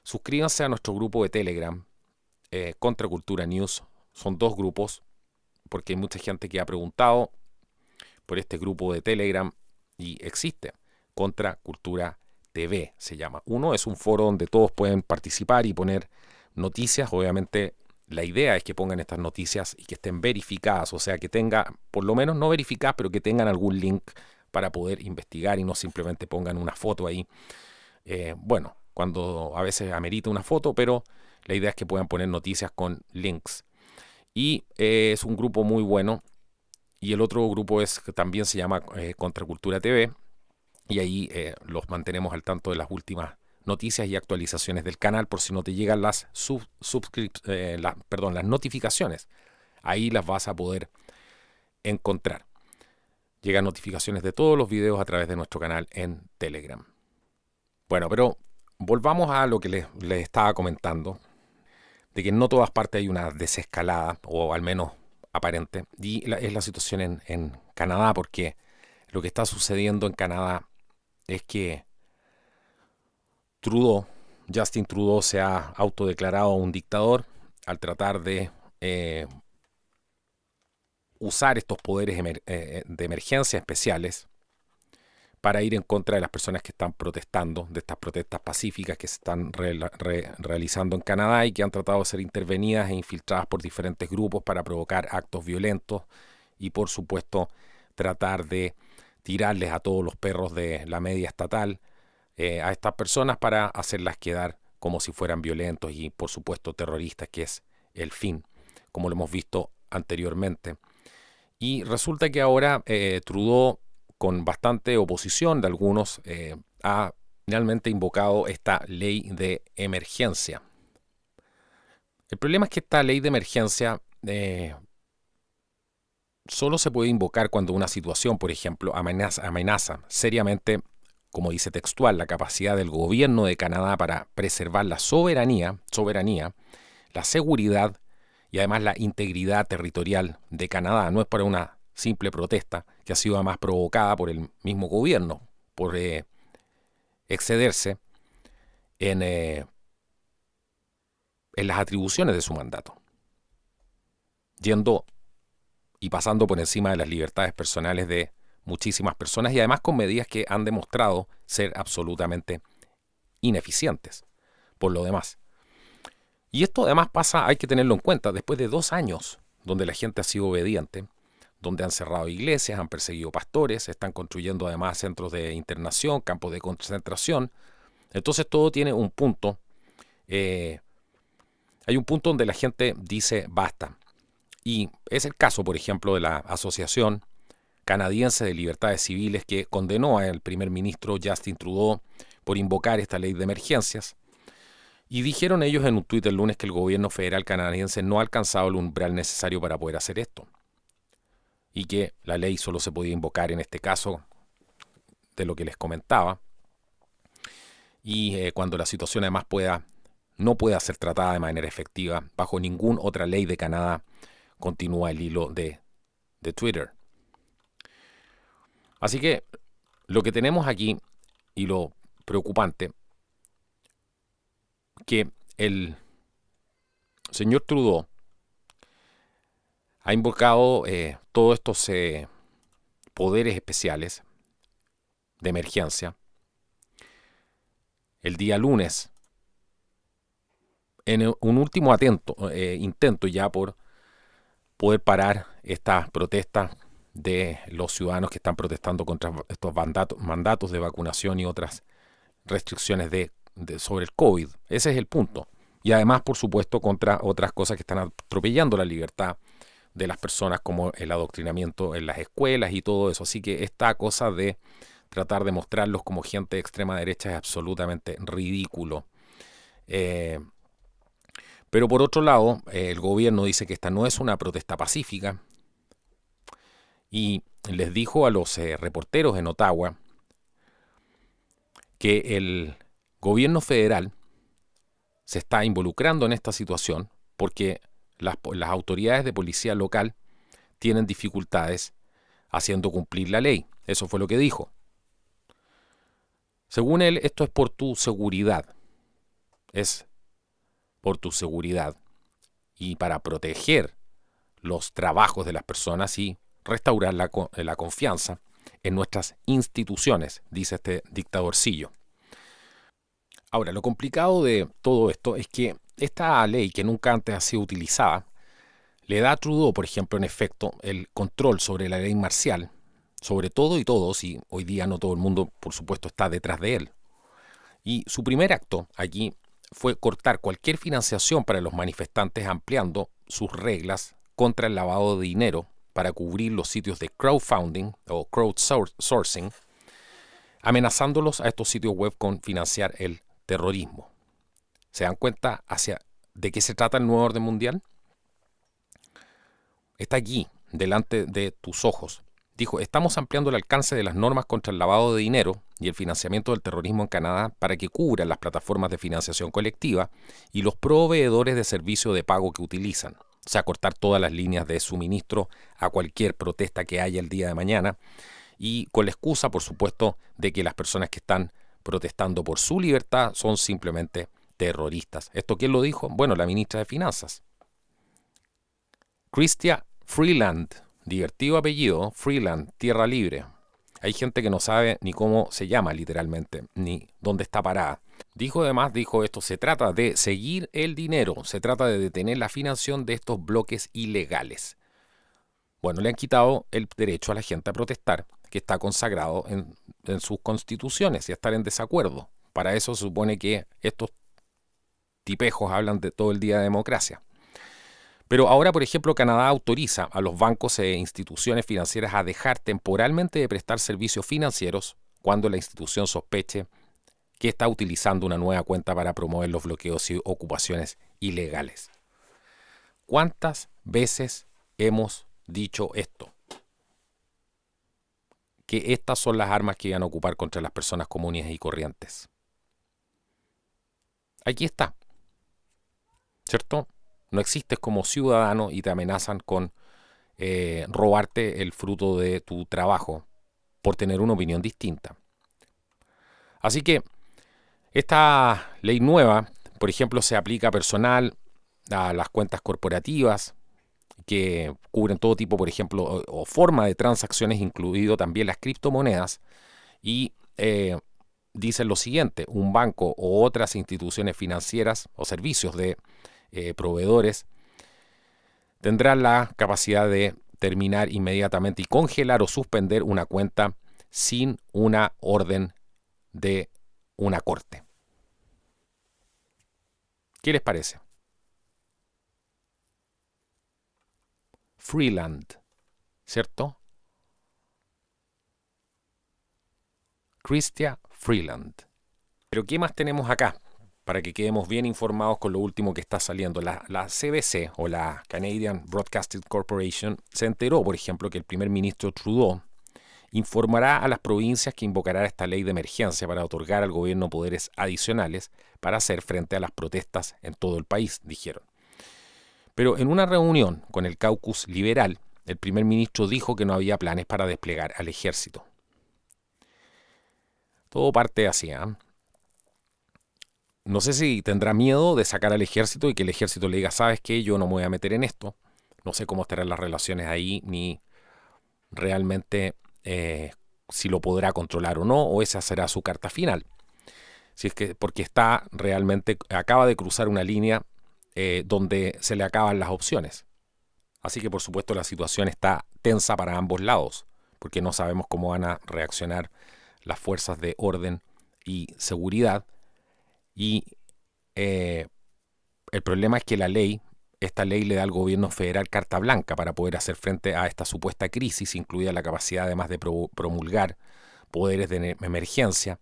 Speaker 1: suscríbanse a nuestro grupo de Telegram, Contracultura News. Son 2 grupos, porque hay mucha gente que ha preguntado por este grupo de Telegram y existe. Contracultura TV se llama. Uno es un foro donde todos pueden participar y poner noticias. Obviamente la idea es que pongan estas noticias y que estén verificadas, o sea que tenga, por lo menos no verificadas, pero que tengan algún link para poder investigar y no simplemente pongan una foto ahí. Bueno, cuando a veces amerita una foto, pero la idea es que puedan poner noticias con links. Y es un grupo muy bueno. Y el otro grupo que también se llama Contracultura TV. Y ahí los mantenemos al tanto de las últimas noticias y actualizaciones del canal por si no te llegan las las notificaciones. Ahí las vas a poder encontrar. Llegan notificaciones de todos los videos a través de nuestro canal en Telegram. Bueno, pero volvamos a lo que les estaba comentando, de que en no todas partes hay una desescalada, o al menos aparente, y es la situación en Canadá, porque lo que está sucediendo en Canadá es que Justin Trudeau se ha autodeclarado un dictador al tratar de usar estos poderes de emergencia especiales para ir en contra de las personas que están protestando, de estas protestas pacíficas que se están realizando en Canadá y que han tratado de ser intervenidas e infiltradas por diferentes grupos para provocar actos violentos y, por supuesto, tratar de tirarles a todos los perros de la media estatal a estas personas para hacerlas quedar como si fueran violentos y, por supuesto, terroristas, que es el fin, como lo hemos visto anteriormente. Y resulta que ahora Trudeau, con bastante oposición de algunos, ha finalmente invocado esta ley de emergencia. El problema es que esta ley de emergencia solo se puede invocar cuando una situación, por ejemplo, amenaza seriamente, como dice textual, la capacidad del gobierno de Canadá para preservar la soberanía, la seguridad y además la integridad territorial de Canadá. No es para una simple protesta que ha sido además provocada por el mismo gobierno, por excederse en las atribuciones de su mandato, yendo y pasando por encima de las libertades personales de muchísimas personas y además con medidas que han demostrado ser absolutamente ineficientes por lo demás. Y esto además pasa, hay que tenerlo en cuenta, después de 2 años donde la gente ha sido obediente, donde han cerrado iglesias, han perseguido pastores, están construyendo además centros de internación, campos de concentración. Entonces todo tiene un punto, hay un punto donde la gente dice basta. Y es el caso, por ejemplo, de la Asociación Canadiense de Libertades Civiles, que condenó al primer ministro Justin Trudeau por invocar esta ley de emergencias. Y dijeron ellos en un tuit el lunes que el gobierno federal canadiense no ha alcanzado el umbral necesario para poder hacer esto. Y que la ley solo se podía invocar en este caso, de lo que les comentaba. Y cuando la situación además no pueda ser tratada de manera efectiva bajo ninguna otra ley de Canadá, continúa el hilo de Twitter. Así que lo que tenemos aquí y lo preocupante, que el señor Trudeau ha invocado todos estos poderes especiales de emergencia el día lunes en un último intento ya por poder parar estas protestas de los ciudadanos que están protestando contra estos mandatos de vacunación y otras restricciones sobre el COVID. Ese es el punto. Y además, por supuesto, contra otras cosas que están atropellando la libertad de las personas, como el adoctrinamiento en las escuelas y todo eso. Así que esta cosa de tratar de mostrarlos como gente de extrema derecha es absolutamente ridículo. Pero por otro lado, el gobierno dice que esta no es una protesta pacífica y les dijo a los reporteros en Ottawa que el gobierno federal se está involucrando en esta situación porque las autoridades de policía local tienen dificultades haciendo cumplir la ley. Eso fue lo que dijo. Según él, esto es por tu seguridad. Es por tu seguridad y para proteger los trabajos de las personas y restaurar la confianza en nuestras instituciones, dice este dictadorcillo. Ahora, lo complicado de todo esto es que esta ley, que nunca antes ha sido utilizada, le da a Trudeau, por ejemplo, en efecto, el control sobre la ley marcial, sobre todo y todos, y hoy día no todo el mundo, por supuesto, está detrás de él. Y su primer acto aquí fue cortar cualquier financiación para los manifestantes, ampliando sus reglas contra el lavado de dinero para cubrir los sitios de crowdfunding o crowdsourcing, amenazándolos a estos sitios web con financiar el terrorismo. ¿Se dan cuenta de qué se trata el nuevo orden mundial? Está aquí, delante de tus ojos. Dijo, estamos ampliando el alcance de las normas contra el lavado de dinero y el financiamiento del terrorismo en Canadá para que cubran las plataformas de financiación colectiva y los proveedores de servicio de pago que utilizan. O sea, cortar todas las líneas de suministro a cualquier protesta que haya el día de mañana, y con la excusa, por supuesto, de que las personas que están protestando por su libertad son simplemente terroristas. ¿Esto quién lo dijo? Bueno, la ministra de Finanzas. Chrystia Freeland, divertido apellido, Freeland, tierra libre. Hay gente que no sabe ni cómo se llama literalmente, ni dónde está parada. Dijo esto, se trata de seguir el dinero, se trata de detener la financiación de estos bloques ilegales. Bueno, le han quitado el derecho a la gente a protestar, que está consagrado en sus constituciones, y a estar en desacuerdo. Para eso se supone que estos tipejos hablan de todo el día de democracia. Pero ahora, por ejemplo, Canadá autoriza a los bancos e instituciones financieras a dejar temporalmente de prestar servicios financieros cuando la institución sospeche que está utilizando una nueva cuenta para promover los bloqueos y ocupaciones ilegales. ¿Cuántas veces hemos dicho esto? Que estas son las armas que iban a ocupar contra las personas comunes y corrientes. Aquí está, ¿cierto? No existes como ciudadano y te amenazan con robarte el fruto de tu trabajo por tener una opinión distinta. Así que esta ley nueva, por ejemplo, se aplica personal a las cuentas corporativas que cubren todo tipo, por ejemplo, o forma de transacciones, incluido también las criptomonedas, y dicen lo siguiente: un banco o otras instituciones financieras o servicios de proveedores tendrán la capacidad de terminar inmediatamente y congelar o suspender una cuenta sin una orden de una corte. ¿Qué les parece? Freeland, ¿cierto? Chrystia Freeland. Pero ¿qué más tenemos acá? Para que quedemos bien informados con lo último que está saliendo. La CBC, o la Canadian Broadcasting Corporation, se enteró, por ejemplo, que el primer ministro Trudeau informará a las provincias que invocará esta ley de emergencia para otorgar al gobierno poderes adicionales para hacer frente a las protestas en todo el país, dijeron. Pero en una reunión con el caucus liberal, el primer ministro dijo que no había planes para desplegar al ejército. Todo parte así, ¿eh? No sé si tendrá miedo de sacar al ejército y que el ejército le diga, ¿sabes qué? Yo no me voy a meter en esto. No sé cómo estarán las relaciones ahí, ni realmente si lo podrá controlar o no, o esa será su carta final. Si es que, porque acaba de cruzar una línea donde se le acaban las opciones. Así que, por supuesto, la situación está tensa para ambos lados, porque no sabemos cómo van a reaccionar las fuerzas de orden y seguridad. Y el problema es que esta ley le da al gobierno federal carta blanca para poder hacer frente a esta supuesta crisis, incluida la capacidad además de promulgar poderes de emergencia.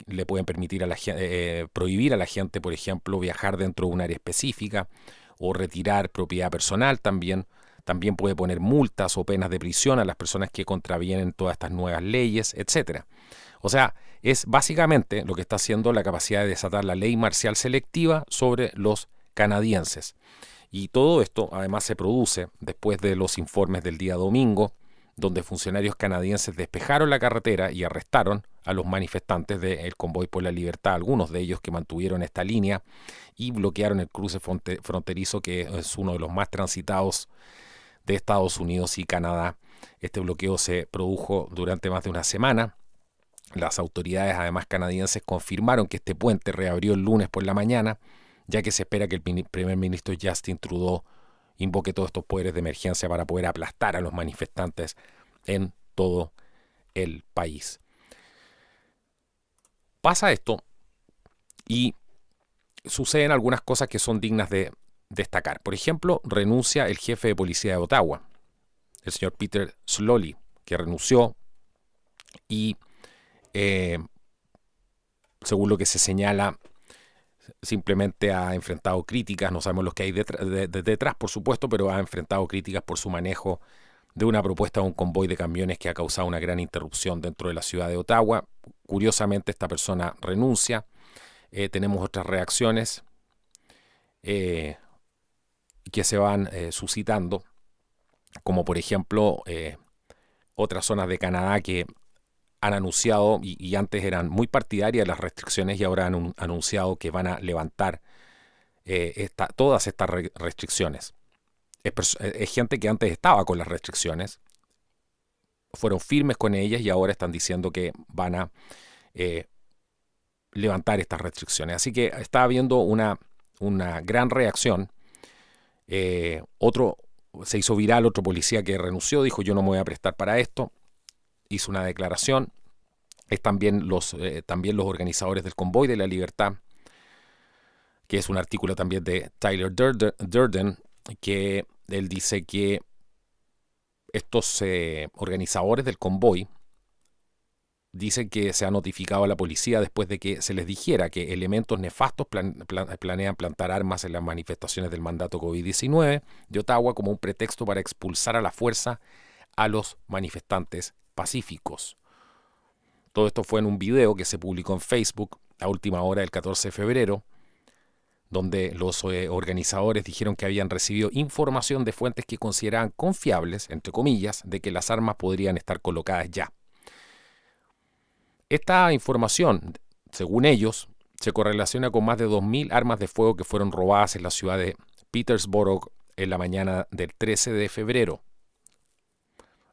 Speaker 1: Le pueden permitir prohibir a la gente, por ejemplo, viajar dentro de un área específica o retirar propiedad personal también. También puede poner multas o penas de prisión a las personas que contravienen todas estas nuevas leyes, etc. O sea, es básicamente lo que está haciendo la capacidad de desatar la ley marcial selectiva sobre los canadienses. Y todo esto además se produce después de los informes del día domingo, donde funcionarios canadienses despejaron la carretera y arrestaron a los manifestantes del Convoy por la Libertad, algunos de ellos que mantuvieron esta línea y bloquearon el cruce fronterizo, que es uno de los más transitados de Estados Unidos y Canadá. Este bloqueo se produjo durante más de una semana. Las autoridades, además canadienses, confirmaron que este puente reabrió el lunes por la mañana, ya que se espera que el primer ministro Justin Trudeau invoque todos estos poderes de emergencia para poder aplastar a los manifestantes en todo el país. Pasa esto y suceden algunas cosas que son dignas de destacar. Por ejemplo, renuncia el jefe de policía de Ottawa, el señor Peter Sloly, que renunció y, según lo que se señala, simplemente ha enfrentado críticas. No sabemos lo que hay detrás, por supuesto, pero ha enfrentado críticas por su manejo de una propuesta de un convoy de camiones que ha causado una gran interrupción dentro de la ciudad de Ottawa. Curiosamente, esta persona renuncia. Tenemos otras reacciones que se van suscitando, como por ejemplo otras zonas de Canadá que han anunciado y antes eran muy partidarias de las restricciones y ahora han anunciado que van a levantar todas estas restricciones. Es gente que antes estaba con las restricciones, fueron firmes con ellas y ahora están diciendo que van a levantar estas restricciones. Así que está habiendo una gran reacción. Se hizo viral otro policía que renunció, dijo: yo no me voy a prestar para esto. Hizo una declaración. Es también los organizadores del Convoy de la Libertad, que es un artículo también de Tyler Durden, que él dice que estos organizadores del convoy dicen que se ha notificado a la policía después de que se les dijera que elementos nefastos planean plantar armas en las manifestaciones del mandato COVID-19 de Ottawa como un pretexto para expulsar a la fuerza a los manifestantes pacíficos. Todo esto fue en un video que se publicó en Facebook a última hora del 14 de febrero, donde los organizadores dijeron que habían recibido información de fuentes que consideraban confiables, entre comillas, de que las armas podrían estar colocadas ya. Esta información, según ellos, se correlaciona con más de 2.000 armas de fuego que fueron robadas en la ciudad de Petersburg en la mañana del 13 de febrero.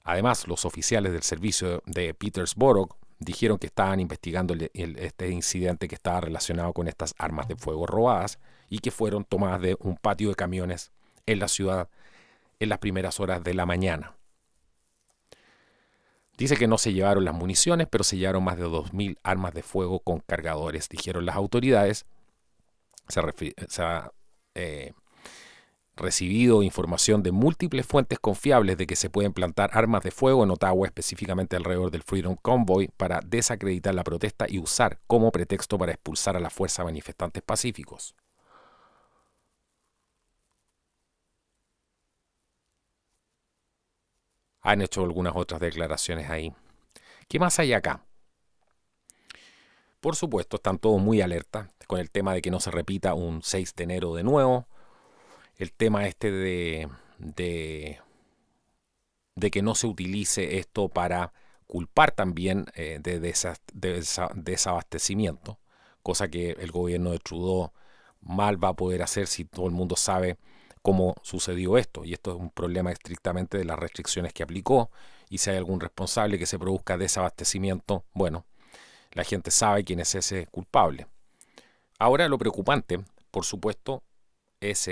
Speaker 1: Además, los oficiales del servicio de Petersburg dijeron que estaban investigando este incidente que estaba relacionado con estas armas de fuego robadas y que fueron tomadas de un patio de camiones en la ciudad en las primeras horas de la mañana. Dice que no se llevaron las municiones, pero se llevaron más de 2.000 armas de fuego con cargadores, dijeron las autoridades. Se ha recibido información de múltiples fuentes confiables de que se pueden plantar armas de fuego en Ottawa, específicamente alrededor del Freedom Convoy, para desacreditar la protesta y usar como pretexto para expulsar a la fuerza manifestantes pacíficos. Han hecho algunas otras declaraciones ahí. ¿Qué más hay acá? Por supuesto, están todos muy alerta con el tema de que no se repita un 6 de enero de nuevo. El tema de que no se utilice esto para culpar también de desabastecimiento, cosa que el gobierno de Trudeau mal va a poder hacer si todo el mundo sabe cómo sucedió esto. Y esto es un problema estrictamente de las restricciones que aplicó, y si hay algún responsable que se produzca desabastecimiento, bueno, la gente sabe quién es ese culpable. Ahora lo preocupante, por supuesto, es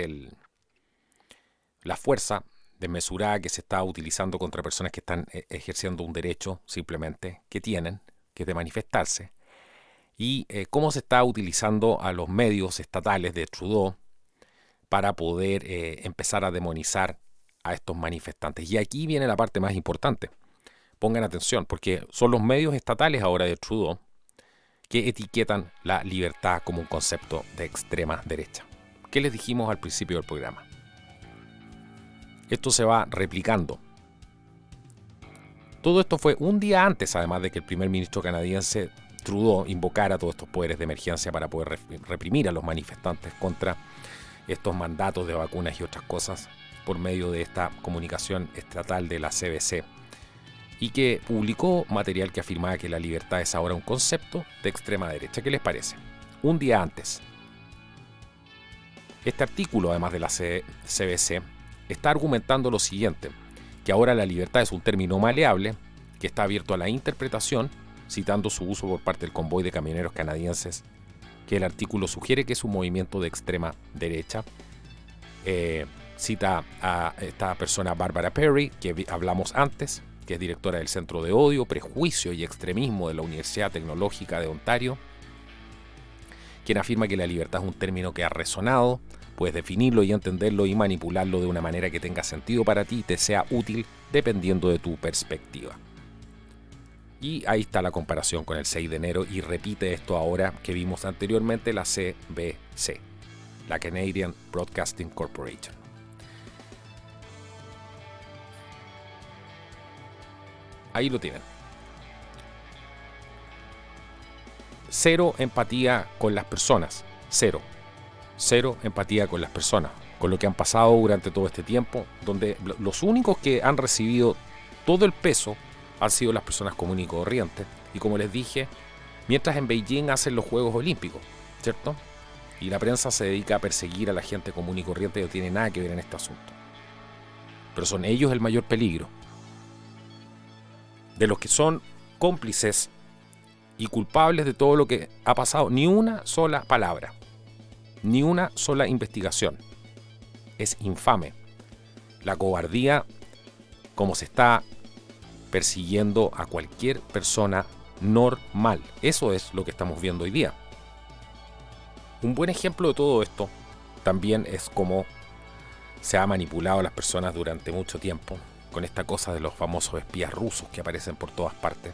Speaker 1: la fuerza desmesurada que se está utilizando contra personas que están ejerciendo un derecho simplemente que tienen, que es de manifestarse, y cómo se está utilizando a los medios estatales de Trudeau para poder empezar a demonizar a estos manifestantes. Y aquí viene la parte más importante. Pongan atención, porque son los medios estatales ahora de Trudeau que etiquetan la libertad como un concepto de extrema derecha. ¿Qué les dijimos al principio del programa? Esto se va replicando. Todo esto fue un día antes, además de que el primer ministro canadiense Trudeau invocara todos estos poderes de emergencia para poder reprimir a los manifestantes contra estos mandatos de vacunas y otras cosas por medio de esta comunicación estatal de la CBC, y que publicó material que afirmaba que la libertad es ahora un concepto de extrema derecha. ¿Qué les parece? Un día antes. Este artículo, además de la CBC, está argumentando lo siguiente, que ahora la libertad es un término maleable que está abierto a la interpretación, citando su uso por parte del convoy de camioneros canadienses, que el artículo sugiere que es un movimiento de extrema derecha. Cita a esta persona, Barbara Perry, que hablamos antes, que es directora del Centro de Odio, Prejuicio y Extremismo de la Universidad Tecnológica de Ontario, quien afirma que la libertad es un término que ha resonado Puedes definirlo y entenderlo y manipularlo de una manera que tenga sentido para ti y te sea útil dependiendo de tu perspectiva. Y ahí está la comparación con el 6 de enero y repite esto ahora que vimos anteriormente la CBC, la Canadian Broadcasting Corporation. Ahí lo tienen. Cero empatía con las personas. Cero empatía con las personas, con lo que han pasado durante todo este tiempo, donde los únicos que han recibido todo el peso han sido las personas comunes y corrientes. Y como les dije, mientras en Beijing hacen los Juegos Olímpicos, ¿cierto? Y la prensa se dedica a perseguir a la gente común y corriente que no tiene nada que ver en este asunto. Pero son ellos el mayor peligro. De los que son cómplices y culpables de todo lo que ha pasado, ni una sola palabra, ni una sola investigación. Es infame la cobardía como se está persiguiendo a cualquier persona normal. Eso es lo que estamos viendo hoy día. Un buen ejemplo de todo esto también es cómo se ha manipulado a las personas durante mucho tiempo con esta cosa de los famosos espías rusos que aparecen por todas partes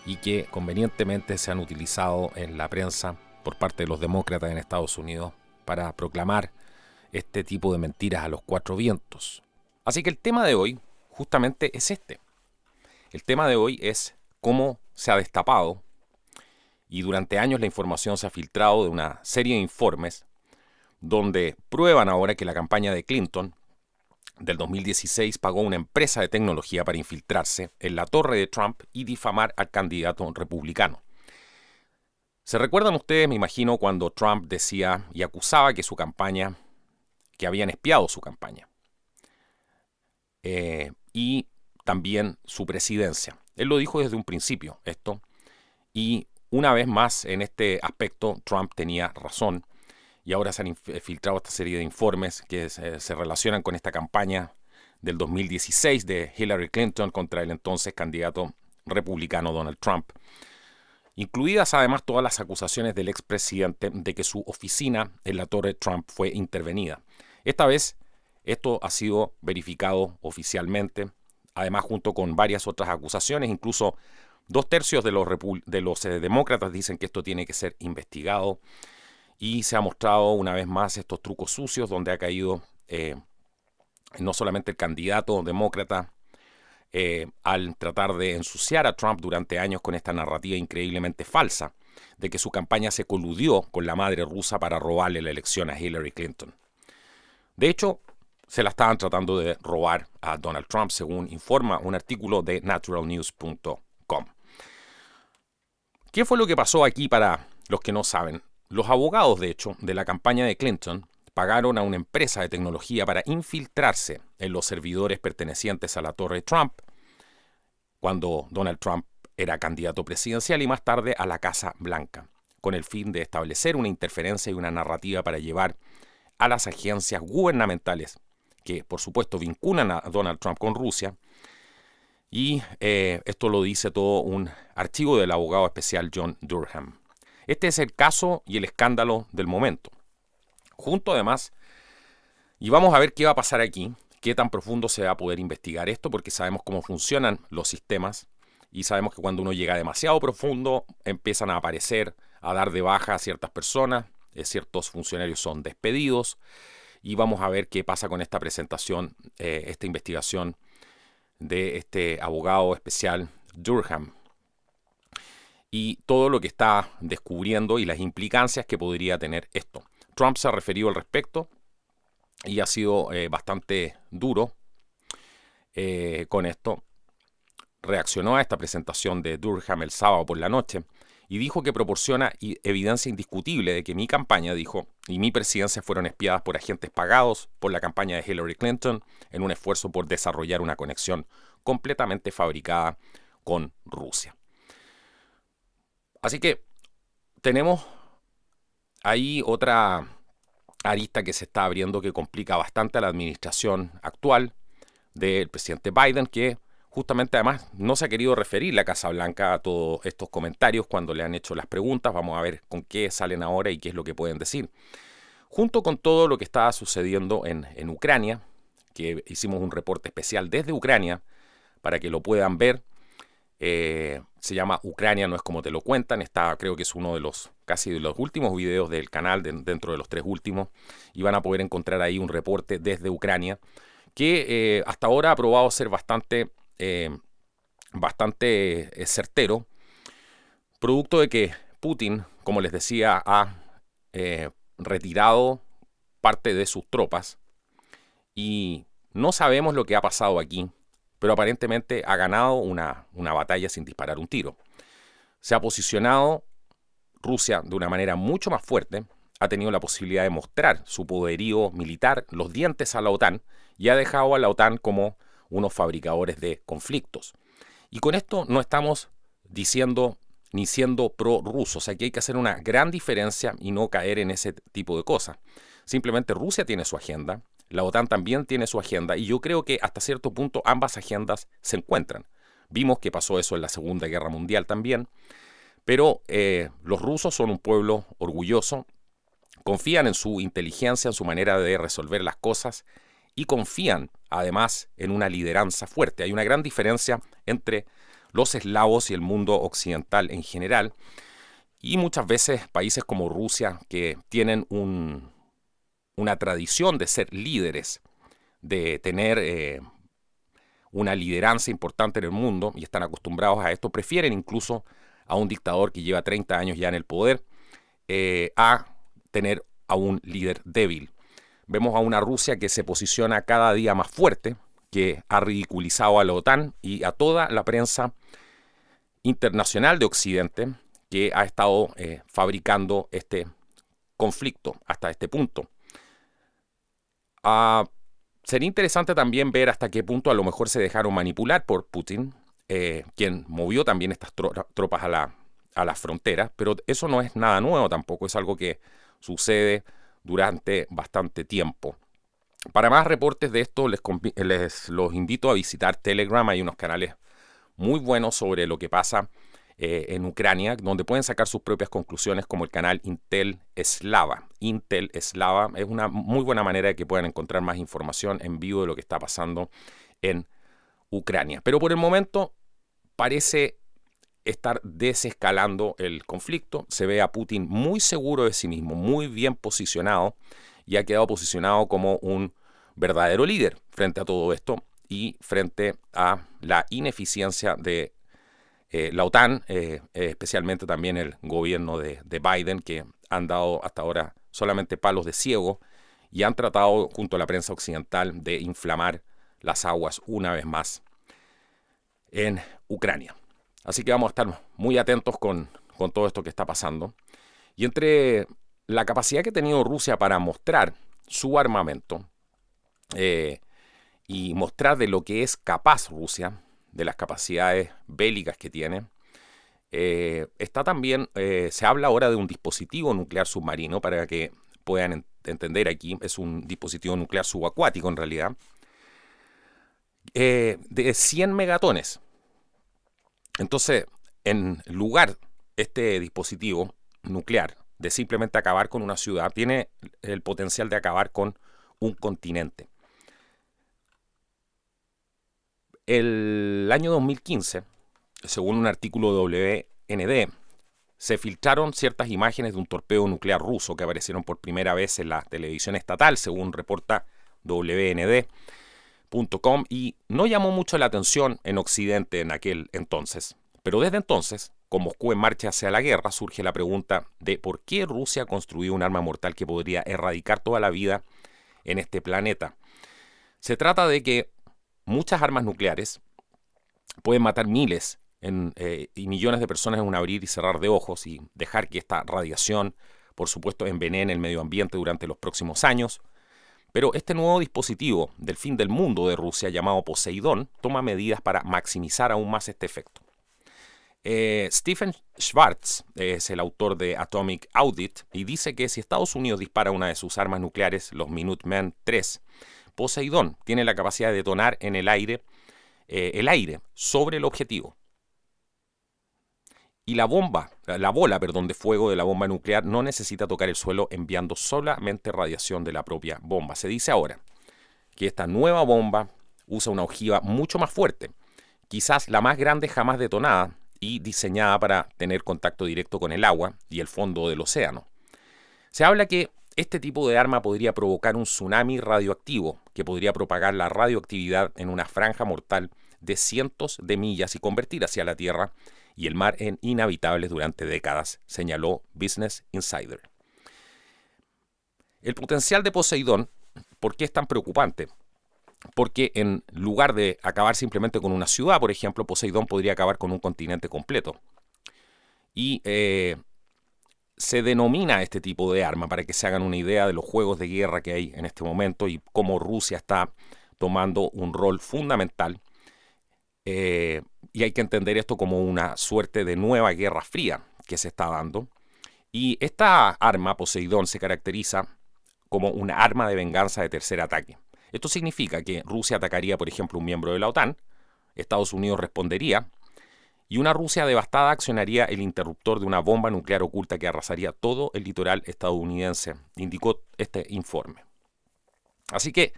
Speaker 1: y que convenientemente se han utilizado en la prensa por parte de los demócratas en Estados Unidos para proclamar este tipo de mentiras a los cuatro vientos. Así que el tema de hoy justamente es este. El tema de hoy es cómo se ha destapado y durante años la información se ha filtrado de una serie de informes donde prueban ahora que la campaña de Clinton del 2016 pagó a una empresa de tecnología para infiltrarse en la torre de Trump y difamar al candidato republicano. ¿Se recuerdan ustedes, me imagino, cuando Trump decía y acusaba que su campaña, que habían espiado su campaña? Y también su presidencia. Él lo dijo desde un principio, esto. Y una vez más, en este aspecto, Trump tenía razón. Y ahora se han filtrado esta serie de informes que se relacionan con esta campaña del 2016 de Hillary Clinton contra el entonces candidato republicano Donald Trump. Incluidas además todas las acusaciones del expresidente de que su oficina en la Torre Trump fue intervenida. Esta vez esto ha sido verificado oficialmente, además junto con varias otras acusaciones, incluso 2/3 de los demócratas dicen que esto tiene que ser investigado y se ha mostrado una vez más estos trucos sucios donde ha caído no solamente el candidato demócrata al tratar de ensuciar a Trump durante años con esta narrativa increíblemente falsa de que su campaña se coludió con la madre rusa para robarle la elección a Hillary Clinton. De hecho, se la estaban tratando de robar a Donald Trump, según informa un artículo de naturalnews.com. ¿Qué fue lo que pasó aquí para los que no saben? Los abogados, de hecho, de la campaña de Clinton pagaron a una empresa de tecnología para infiltrarse en los servidores pertenecientes a la Torre Trump cuando Donald Trump era candidato presidencial y más tarde a la Casa Blanca, con el fin de establecer una interferencia y una narrativa para llevar a las agencias gubernamentales que, por supuesto, vinculan a Donald Trump con Rusia. Y esto lo dice todo un archivo del abogado especial John Durham. Este es el caso y el escándalo del momento. Junto además, y vamos a ver qué va a pasar aquí, qué tan profundo se va a poder investigar esto, porque sabemos cómo funcionan los sistemas y sabemos que cuando uno llega demasiado profundo empiezan a aparecer, a dar de baja a ciertas personas, ciertos funcionarios son despedidos y vamos a ver qué pasa con esta presentación, esta investigación de este abogado especial Durham y todo lo que está descubriendo y las implicancias que podría tener esto. Trump se ha referido al respecto y ha sido bastante duro con esto. Reaccionó a esta presentación de Durham el sábado por la noche y dijo que proporciona evidencia indiscutible de que mi campaña, dijo, y mi presidencia fueron espiadas por agentes pagados por la campaña de Hillary Clinton en un esfuerzo por desarrollar una conexión completamente fabricada con Rusia. Así que tenemos ahí otra arista que se está abriendo que complica bastante a la administración actual del presidente Biden, que justamente además no se ha querido referir la Casa Blanca a todos estos comentarios cuando le han hecho las preguntas. Vamos a ver con qué salen ahora y qué es lo que pueden decir. junto con todo lo que estaba sucediendo en Ucrania, que hicimos un reporte especial desde Ucrania para que lo puedan ver. Se llama Ucrania no es como te lo cuentan. Creo que es uno de los casi de los últimos videos del canal, dentro de los 3 últimos, y van a poder encontrar ahí un reporte desde Ucrania que hasta ahora ha probado ser bastante certero, producto de que Putin, como les decía, ha retirado parte de sus tropas y no sabemos lo que ha pasado aquí, pero aparentemente ha ganado una batalla sin disparar un tiro. Se ha posicionado Rusia de una manera mucho más fuerte, ha tenido la posibilidad de mostrar su poderío militar, los dientes a la OTAN, y ha dejado a la OTAN como unos fabricadores de conflictos. Y con esto no estamos diciendo ni siendo pro-rusos. Aquí hay que hacer una gran diferencia y no caer en ese tipo de cosas. Simplemente Rusia tiene su agenda, la OTAN también tiene su agenda, y yo creo que hasta cierto punto ambas agendas se encuentran. Vimos que pasó eso en la Segunda Guerra Mundial también, pero los rusos son un pueblo orgulloso, confían en su inteligencia, en su manera de resolver las cosas, y confían además en una lideranza fuerte. Hay una gran diferencia entre los eslavos y el mundo occidental en general, y muchas veces países como Rusia, que tienen una tradición de ser líderes, de tener una lideranza importante en el mundo y están acostumbrados a esto, prefieren incluso a un dictador que lleva 30 años ya en el poder a tener a un líder débil. Vemos a una Rusia que se posiciona cada día más fuerte, que ha ridiculizado a la OTAN y a toda la prensa internacional de Occidente, que ha estado fabricando este conflicto hasta este punto. Sería interesante también ver hasta qué punto a lo mejor se dejaron manipular por Putin, quien movió también estas tropas a las fronteras, pero eso no es nada nuevo tampoco, es algo que sucede durante bastante tiempo. Para más reportes de esto, los invito a visitar Telegram. Hay unos canales muy buenos sobre lo que pasa en Ucrania, donde pueden sacar sus propias conclusiones, como el canal Intel Slava. Intel Slava es una muy buena manera de que puedan encontrar más información en vivo de lo que está pasando en Ucrania. Pero por el momento parece estar desescalando el conflicto. Se ve a Putin muy seguro de sí mismo, muy bien posicionado, y ha quedado posicionado como un verdadero líder frente a todo esto y frente a la ineficiencia de la OTAN, especialmente también el gobierno de Biden, que han dado hasta ahora solamente palos de ciego y han tratado, junto a la prensa occidental, de inflamar las aguas una vez más en Ucrania. Así que vamos a estar muy atentos con todo esto que está pasando. Y entre la capacidad que ha tenido Rusia para mostrar su armamento y mostrar de lo que es capaz Rusia, de las capacidades bélicas que tiene, está también, se habla ahora de un dispositivo nuclear submarino, para que puedan entender aquí, es un dispositivo nuclear subacuático en realidad, de 100 megatones. Entonces, en lugar, este dispositivo nuclear de simplemente acabar con una ciudad, tiene el potencial de acabar con un continente. El año 2015, según un artículo de WND, se filtraron ciertas imágenes de un torpedo nuclear ruso que aparecieron por primera vez en la televisión estatal, según reporta WND.com, y no llamó mucho la atención en Occidente en aquel entonces. Pero desde entonces, con Moscú en marcha hacia la guerra, surge la pregunta de por qué Rusia construyó un arma mortal que podría erradicar toda la vida en este planeta. Se trata de que muchas armas nucleares pueden matar miles y millones de personas en un abrir y cerrar de ojos y dejar que esta radiación, por supuesto, envenene el medio ambiente durante los próximos años. Pero este nuevo dispositivo del fin del mundo de Rusia, llamado Poseidón, toma medidas para maximizar aún más este efecto. Stephen Schwartz es el autor de Atomic Audit y dice que si Estados Unidos dispara una de sus armas nucleares, los Minuteman III, Poseidón tiene la capacidad de detonar en el aire sobre el objetivo. Y la bola de fuego de la bomba nuclear no necesita tocar el suelo enviando solamente radiación de la propia bomba. Se dice ahora que esta nueva bomba usa una ojiva mucho más fuerte, quizás la más grande jamás detonada y diseñada para tener contacto directo con el agua y el fondo del océano. Se habla que este tipo de arma podría provocar un tsunami radioactivo que podría propagar la radioactividad en una franja mortal de cientos de millas y convertir hacia la Tierra y el mar en inhabitables durante décadas, señaló Business Insider. El potencial de Poseidón, ¿por qué es tan preocupante? Porque en lugar de acabar simplemente con una ciudad, por ejemplo, Poseidón podría acabar con un continente completo. Y se denomina este tipo de arma para que se hagan una idea de los juegos de guerra que hay en este momento y cómo Rusia está tomando un rol fundamental. Y hay que entender esto como una suerte de nueva guerra fría que se está dando. Y esta arma, Poseidón, se caracteriza como una arma de venganza de tercer ataque. Esto significa que Rusia atacaría, por ejemplo, un miembro de la OTAN, Estados Unidos respondería, y una Rusia devastada accionaría el interruptor de una bomba nuclear oculta que arrasaría todo el litoral estadounidense, indicó este informe. Así que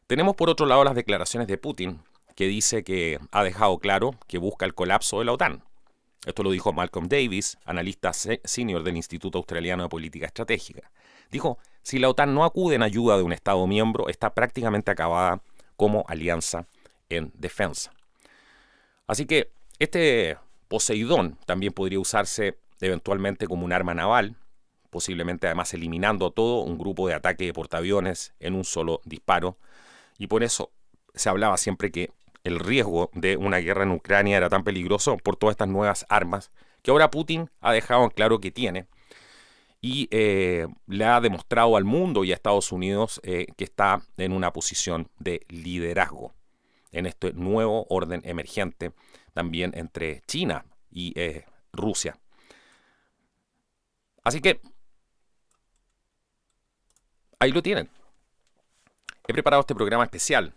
Speaker 1: tenemos por otro lado las declaraciones de Putin, que dice que ha dejado claro que busca el colapso de la OTAN. Esto lo dijo Malcolm Davis, analista senior del Instituto Australiano de Política Estratégica. Dijo, si la OTAN no acude en ayuda de un Estado miembro, está prácticamente acabada como alianza en defensa. Así que este Poseidón también podría usarse eventualmente como un arma naval, posiblemente además eliminando todo un grupo de ataque de portaaviones en un solo disparo. Y por eso se hablaba siempre que el riesgo de una guerra en Ucrania era tan peligroso por todas estas nuevas armas que ahora Putin ha dejado en claro que tiene y le ha demostrado al mundo y a Estados Unidos que está en una posición de liderazgo en este nuevo orden emergente también entre China y Rusia. Así que ahí lo tienen. He preparado este programa especial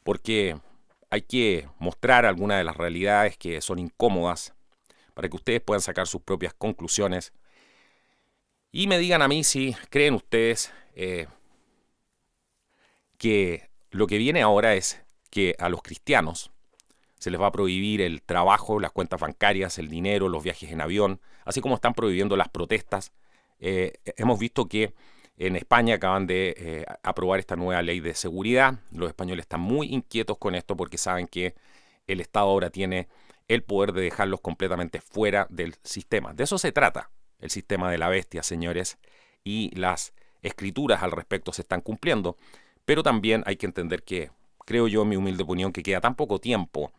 Speaker 1: porque hay que mostrar algunas de las realidades que son incómodas para que ustedes puedan sacar sus propias conclusiones y me digan a mí si creen ustedes que lo que viene ahora es que a los cristianos se les va a prohibir el trabajo, las cuentas bancarias, el dinero, los viajes en avión, así como están prohibiendo las protestas. Hemos visto que en España acaban de aprobar esta nueva ley de seguridad. Los españoles están muy inquietos con esto porque saben que el Estado ahora tiene el poder de dejarlos completamente fuera del sistema. De eso se trata el sistema de la bestia, señores, y las escrituras al respecto se están cumpliendo. Pero también hay que entender que, creo yo, en mi humilde opinión, que queda tan poco tiempo,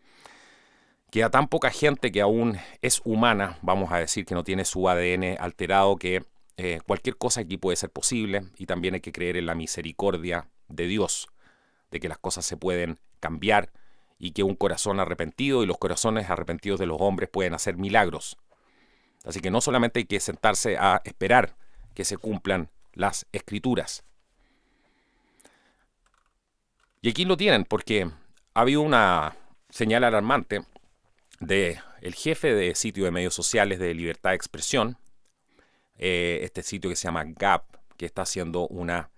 Speaker 1: queda tan poca gente que aún es humana, vamos a decir, que no tiene su ADN alterado, que cualquier cosa aquí puede ser posible y también hay que creer en la misericordia de Dios, de que las cosas se pueden cambiar y que un corazón arrepentido y los corazones arrepentidos de los hombres pueden hacer milagros. Así que no solamente hay que sentarse a esperar que se cumplan las escrituras. Y aquí lo tienen porque ha habido una señal alarmante del jefe de sitio de medios sociales de libertad de expresión, este sitio que se llama Gap, que está haciendo una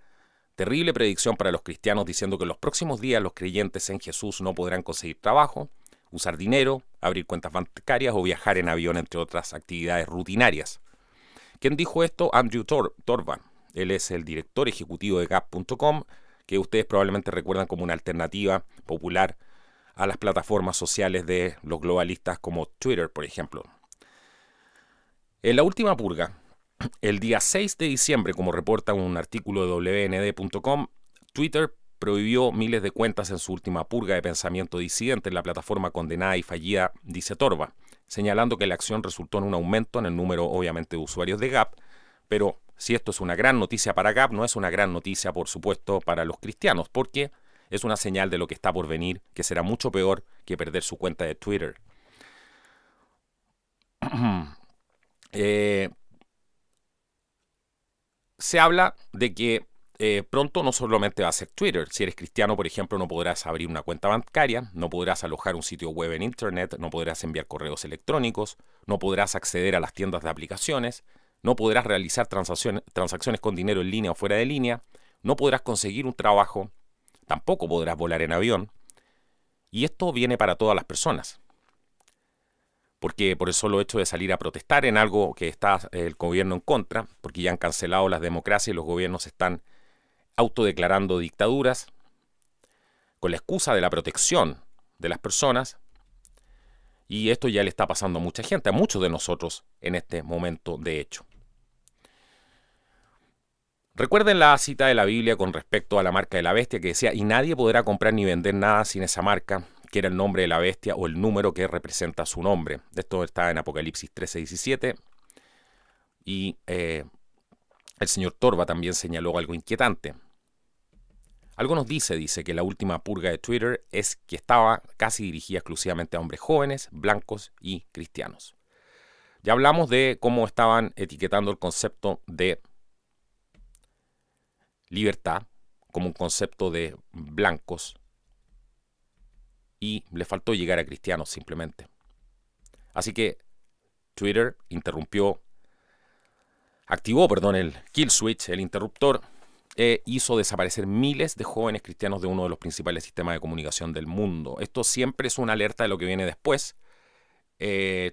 Speaker 1: terrible predicción para los cristianos diciendo que en los próximos días los creyentes en Jesús no podrán conseguir trabajo, usar dinero, abrir cuentas bancarias o viajar en avión, entre otras actividades rutinarias. ¿Quién dijo esto? Andrew Torban. Él es el director ejecutivo de Gap.com, que ustedes probablemente recuerdan como una alternativa popular a las plataformas sociales de los globalistas como Twitter, por ejemplo. En la última purga, el día 6 de diciembre, como reporta un artículo de WND.com, Twitter prohibió miles de cuentas en su última purga de pensamiento disidente en la plataforma condenada y fallida, dice Torba, señalando que la acción resultó en un aumento en el número, obviamente, de usuarios de Gap, pero si esto es una gran noticia para Gap, no es una gran noticia, por supuesto, para los cristianos, porque es una señal de lo que está por venir, que será mucho peor que perder su cuenta de Twitter. Se habla de que pronto no solamente va a ser Twitter. Si eres cristiano, por ejemplo, no podrás abrir una cuenta bancaria, no podrás alojar un sitio web en Internet, no podrás enviar correos electrónicos, no podrás acceder a las tiendas de aplicaciones, no podrás realizar transacciones con dinero en línea o fuera de línea, no podrás conseguir un trabajo, tampoco podrás volar en avión. Y esto viene para todas las personas. Porque por el solo hecho de salir a protestar en algo que está el gobierno en contra, porque ya han cancelado las democracias y los gobiernos están autodeclarando dictaduras, con la excusa de la protección de las personas, y esto ya le está pasando a mucha gente, a muchos de nosotros en este momento de hecho. Recuerden la cita de la Biblia con respecto a la marca de la bestia que decía, y nadie podrá comprar ni vender nada sin esa marca, que era el nombre de la bestia o el número que representa su nombre. Esto está en Apocalipsis 13:17. Y el señor Torba también señaló algo inquietante. Algo nos dice que la última purga de Twitter es que estaba casi dirigida exclusivamente a hombres jóvenes, blancos y cristianos. Ya hablamos de cómo estaban etiquetando el concepto de libertad como un concepto de blancos y le faltó llegar a cristianos simplemente. Así que Twitter activó el kill switch, el interruptor, hizo desaparecer miles de jóvenes cristianos de uno de los principales sistemas de comunicación del mundo. Esto siempre es una alerta de lo que viene después.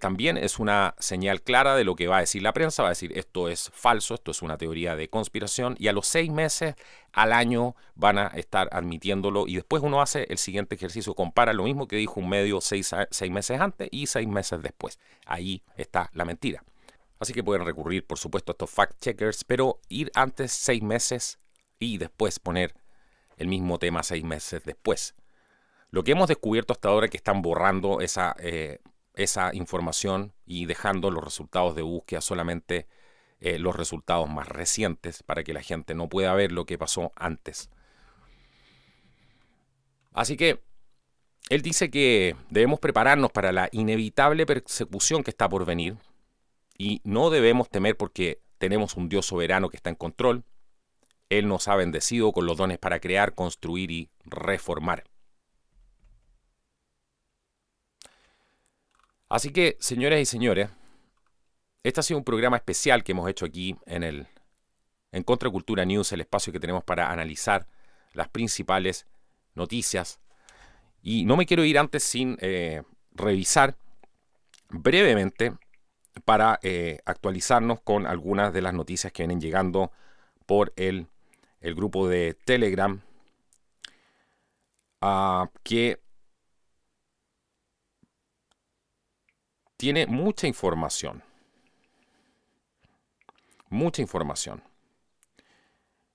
Speaker 1: También es una señal clara de lo que va a decir la prensa. Va a decir esto es falso, esto es una teoría de conspiración, y a los 6 meses, al año, van a estar admitiéndolo, y después uno hace el siguiente ejercicio, compara lo mismo que dijo un medio 6 meses antes y 6 meses después. Ahí está la mentira. Así que pueden recurrir, por supuesto, a estos fact-checkers, pero ir antes 6 meses y después poner el mismo tema 6 meses después. Lo que hemos descubierto hasta ahora es que están borrando esa información y dejando los resultados de búsqueda solamente los resultados más recientes para que la gente no pueda ver lo que pasó antes. Así que él dice que debemos prepararnos para la inevitable persecución que está por venir y no debemos temer porque tenemos un Dios soberano que está en control. Él nos ha bendecido con los dones para crear, construir y reformar. Así que, señoras y señores, este ha sido un programa especial que hemos hecho aquí en Contracultura News, el espacio que tenemos para analizar las principales noticias. Y no me quiero ir antes sin revisar brevemente para actualizarnos con algunas de las noticias que vienen llegando por el grupo de Telegram, que tiene mucha información. Mucha información.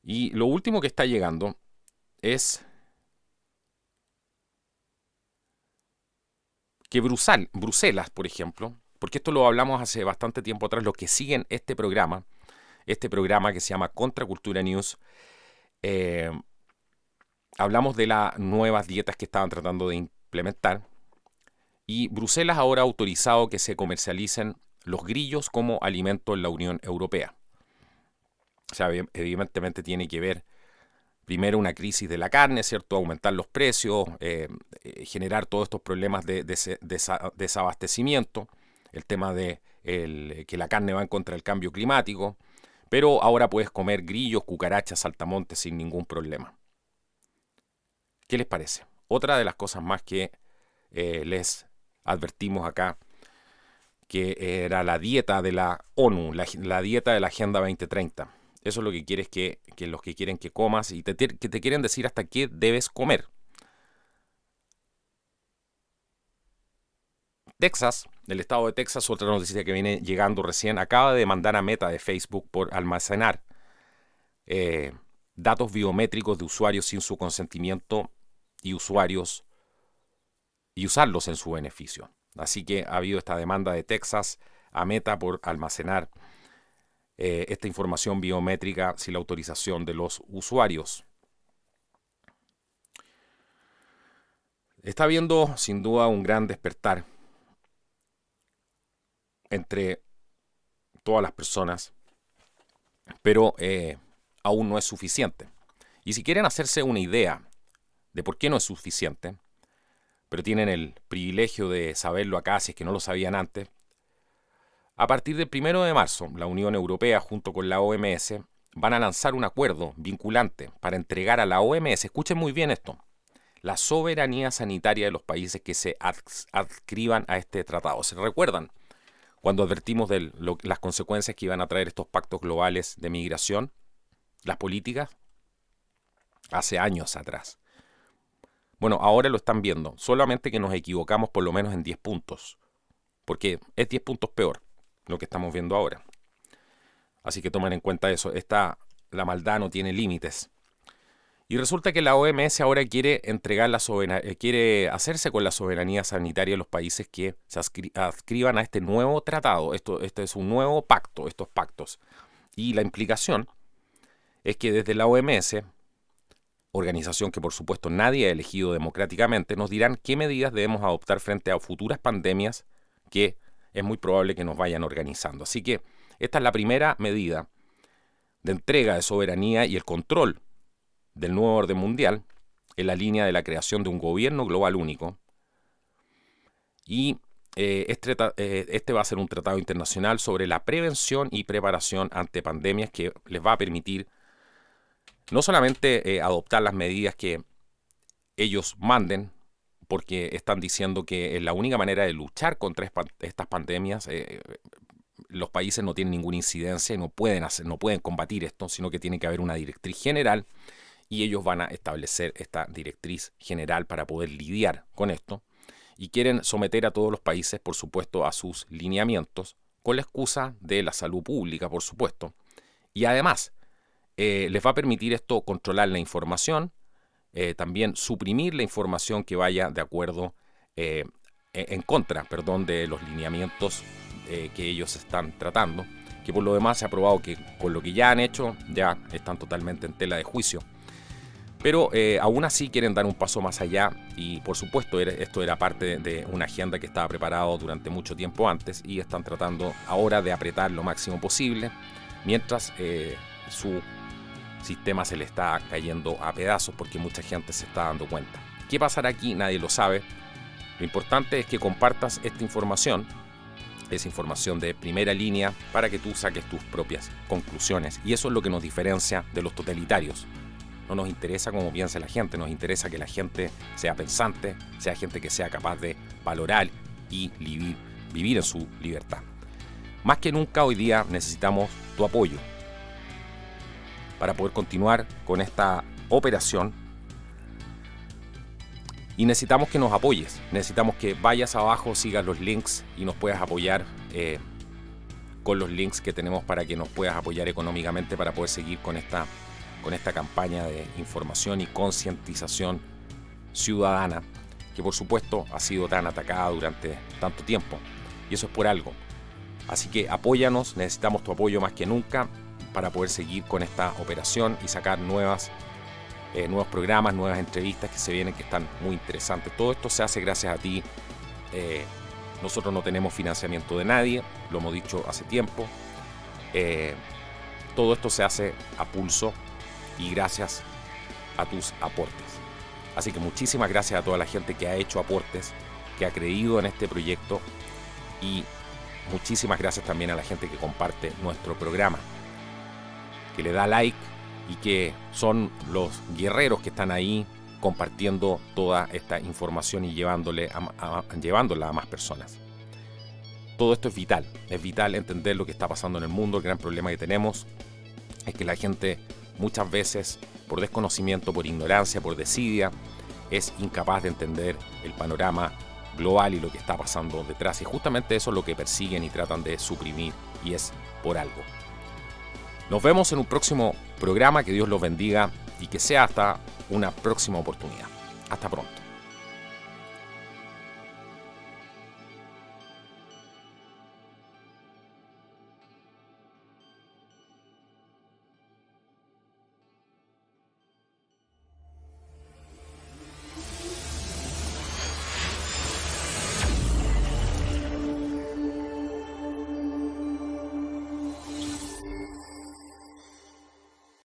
Speaker 1: Y lo último que está llegando es que Bruselas, por ejemplo, porque esto lo hablamos hace bastante tiempo atrás, los que siguen este programa que se llama Contracultura News, hablamos de las nuevas dietas que estaban tratando de implementar, y Bruselas ahora ha autorizado que se comercialicen los grillos como alimento en la Unión Europea. O sea, evidentemente tiene que ver primero una crisis de la carne, ¿cierto? Aumentar los precios, generar todos estos problemas de desabastecimiento, el tema de que la carne va en contra del cambio climático, pero ahora puedes comer grillos, cucarachas, saltamontes sin ningún problema. ¿Qué les parece? Otra de las cosas más que les advertimos acá, que era la dieta de la ONU, la dieta de la Agenda 2030. Eso es lo que quieres que los que quieren que comas y que te quieren decir hasta qué debes comer. Texas, el estado de Texas, otra noticia que viene llegando recién, acaba de demandar a Meta de Facebook por almacenar datos biométricos de usuarios sin su consentimiento y usarlos en su beneficio. Así que ha habido esta demanda de Texas a Meta por almacenar esta información biométrica sin la autorización de los usuarios. Está habiendo sin duda un gran despertar entre todas las personas, pero aún no es suficiente. Y si quieren hacerse una idea de por qué no es suficiente, pero tienen el privilegio de saberlo acá si es que no lo sabían antes, a partir del 1 de marzo, la Unión Europea junto con la OMS van a lanzar un acuerdo vinculante para entregar a la OMS, escuchen muy bien esto, la soberanía sanitaria de los países que se adscriban a este tratado. ¿Se recuerdan cuando advertimos de las consecuencias que iban a traer estos pactos globales de migración, las políticas? Hace años atrás. Bueno, ahora lo están viendo, solamente que nos equivocamos por lo menos en 10 puntos, porque es 10 puntos peor lo que estamos viendo ahora. Así que tomen en cuenta eso, la maldad no tiene límites. Y resulta que la OMS ahora quiere entregar quiere hacerse con la soberanía sanitaria de los países que se adscriban a este nuevo tratado. Este es un nuevo pacto, estos pactos. Y la implicación es que desde la OMS, organización que por supuesto nadie ha elegido democráticamente, nos dirán qué medidas debemos adoptar frente a futuras pandemias que es muy probable que nos vayan organizando. Así que esta es la primera medida de entrega de soberanía y el control del nuevo orden mundial en la línea de la creación de un gobierno global único. Y este va a ser un tratado internacional sobre la prevención y preparación ante pandemias que les va a permitir no solamente adoptar las medidas que ellos manden, porque están diciendo que es la única manera de luchar contra estas pandemias. Los países no tienen ninguna incidencia y no pueden combatir esto, sino que tiene que haber una directriz general y ellos van a establecer esta directriz general para poder lidiar con esto. Y quieren someter a todos los países, por supuesto, a sus lineamientos, con la excusa de la salud pública, por supuesto. Y además, les va a permitir esto controlar la información, también suprimir la información que vaya de acuerdo, en contra, de los lineamientos que ellos están tratando, que por lo demás se ha probado que con lo que ya han hecho, ya están totalmente en tela de juicio. Pero aún así quieren dar un paso más allá y por supuesto esto era parte de una agenda que estaba preparado durante mucho tiempo antes y están tratando ahora de apretar lo máximo posible mientras su sistema se le está cayendo a pedazos porque mucha gente se está dando cuenta. ¿Qué pasará aquí? Nadie lo sabe. Lo importante es que compartas esta información, es información de primera línea para que tú saques tus propias conclusiones y eso es lo que nos diferencia de los totalitarios. No nos interesa cómo piensa la gente, nos interesa que la gente sea pensante, sea gente que sea capaz de valorar y vivir en su libertad. Más que nunca hoy día necesitamos tu apoyo para poder continuar con esta operación y necesitamos que nos apoyes, necesitamos que vayas abajo, sigas los links y nos puedas apoyar con los links que tenemos para que nos puedas apoyar económicamente para poder seguir con esta campaña de información y concientización ciudadana que por supuesto ha sido tan atacada durante tanto tiempo y eso es por algo. Así que apóyanos, necesitamos tu apoyo más que nunca para poder seguir con esta operación y sacar nuevos programas, nuevas entrevistas que se vienen que están muy interesantes. Todo esto se hace gracias a ti. Nosotros no tenemos financiamiento de nadie, lo hemos dicho hace tiempo. Todo esto se hace a pulso y gracias a tus aportes. Así que muchísimas gracias a toda la gente que ha hecho aportes, que ha creído en este proyecto y muchísimas gracias también a la gente que comparte nuestro programa, que le da like y que son los guerreros que están ahí compartiendo toda esta información y llevándola a más personas. Todo esto es vital entender lo que está pasando en el mundo. El gran problema que tenemos es que la gente muchas veces, por desconocimiento, por ignorancia, por desidia, es incapaz de entender el panorama global y lo que está pasando detrás. Y justamente eso es lo que persiguen y tratan de suprimir, y es por algo. Nos vemos en un próximo programa. Que Dios los bendiga y que sea hasta una próxima oportunidad. Hasta pronto.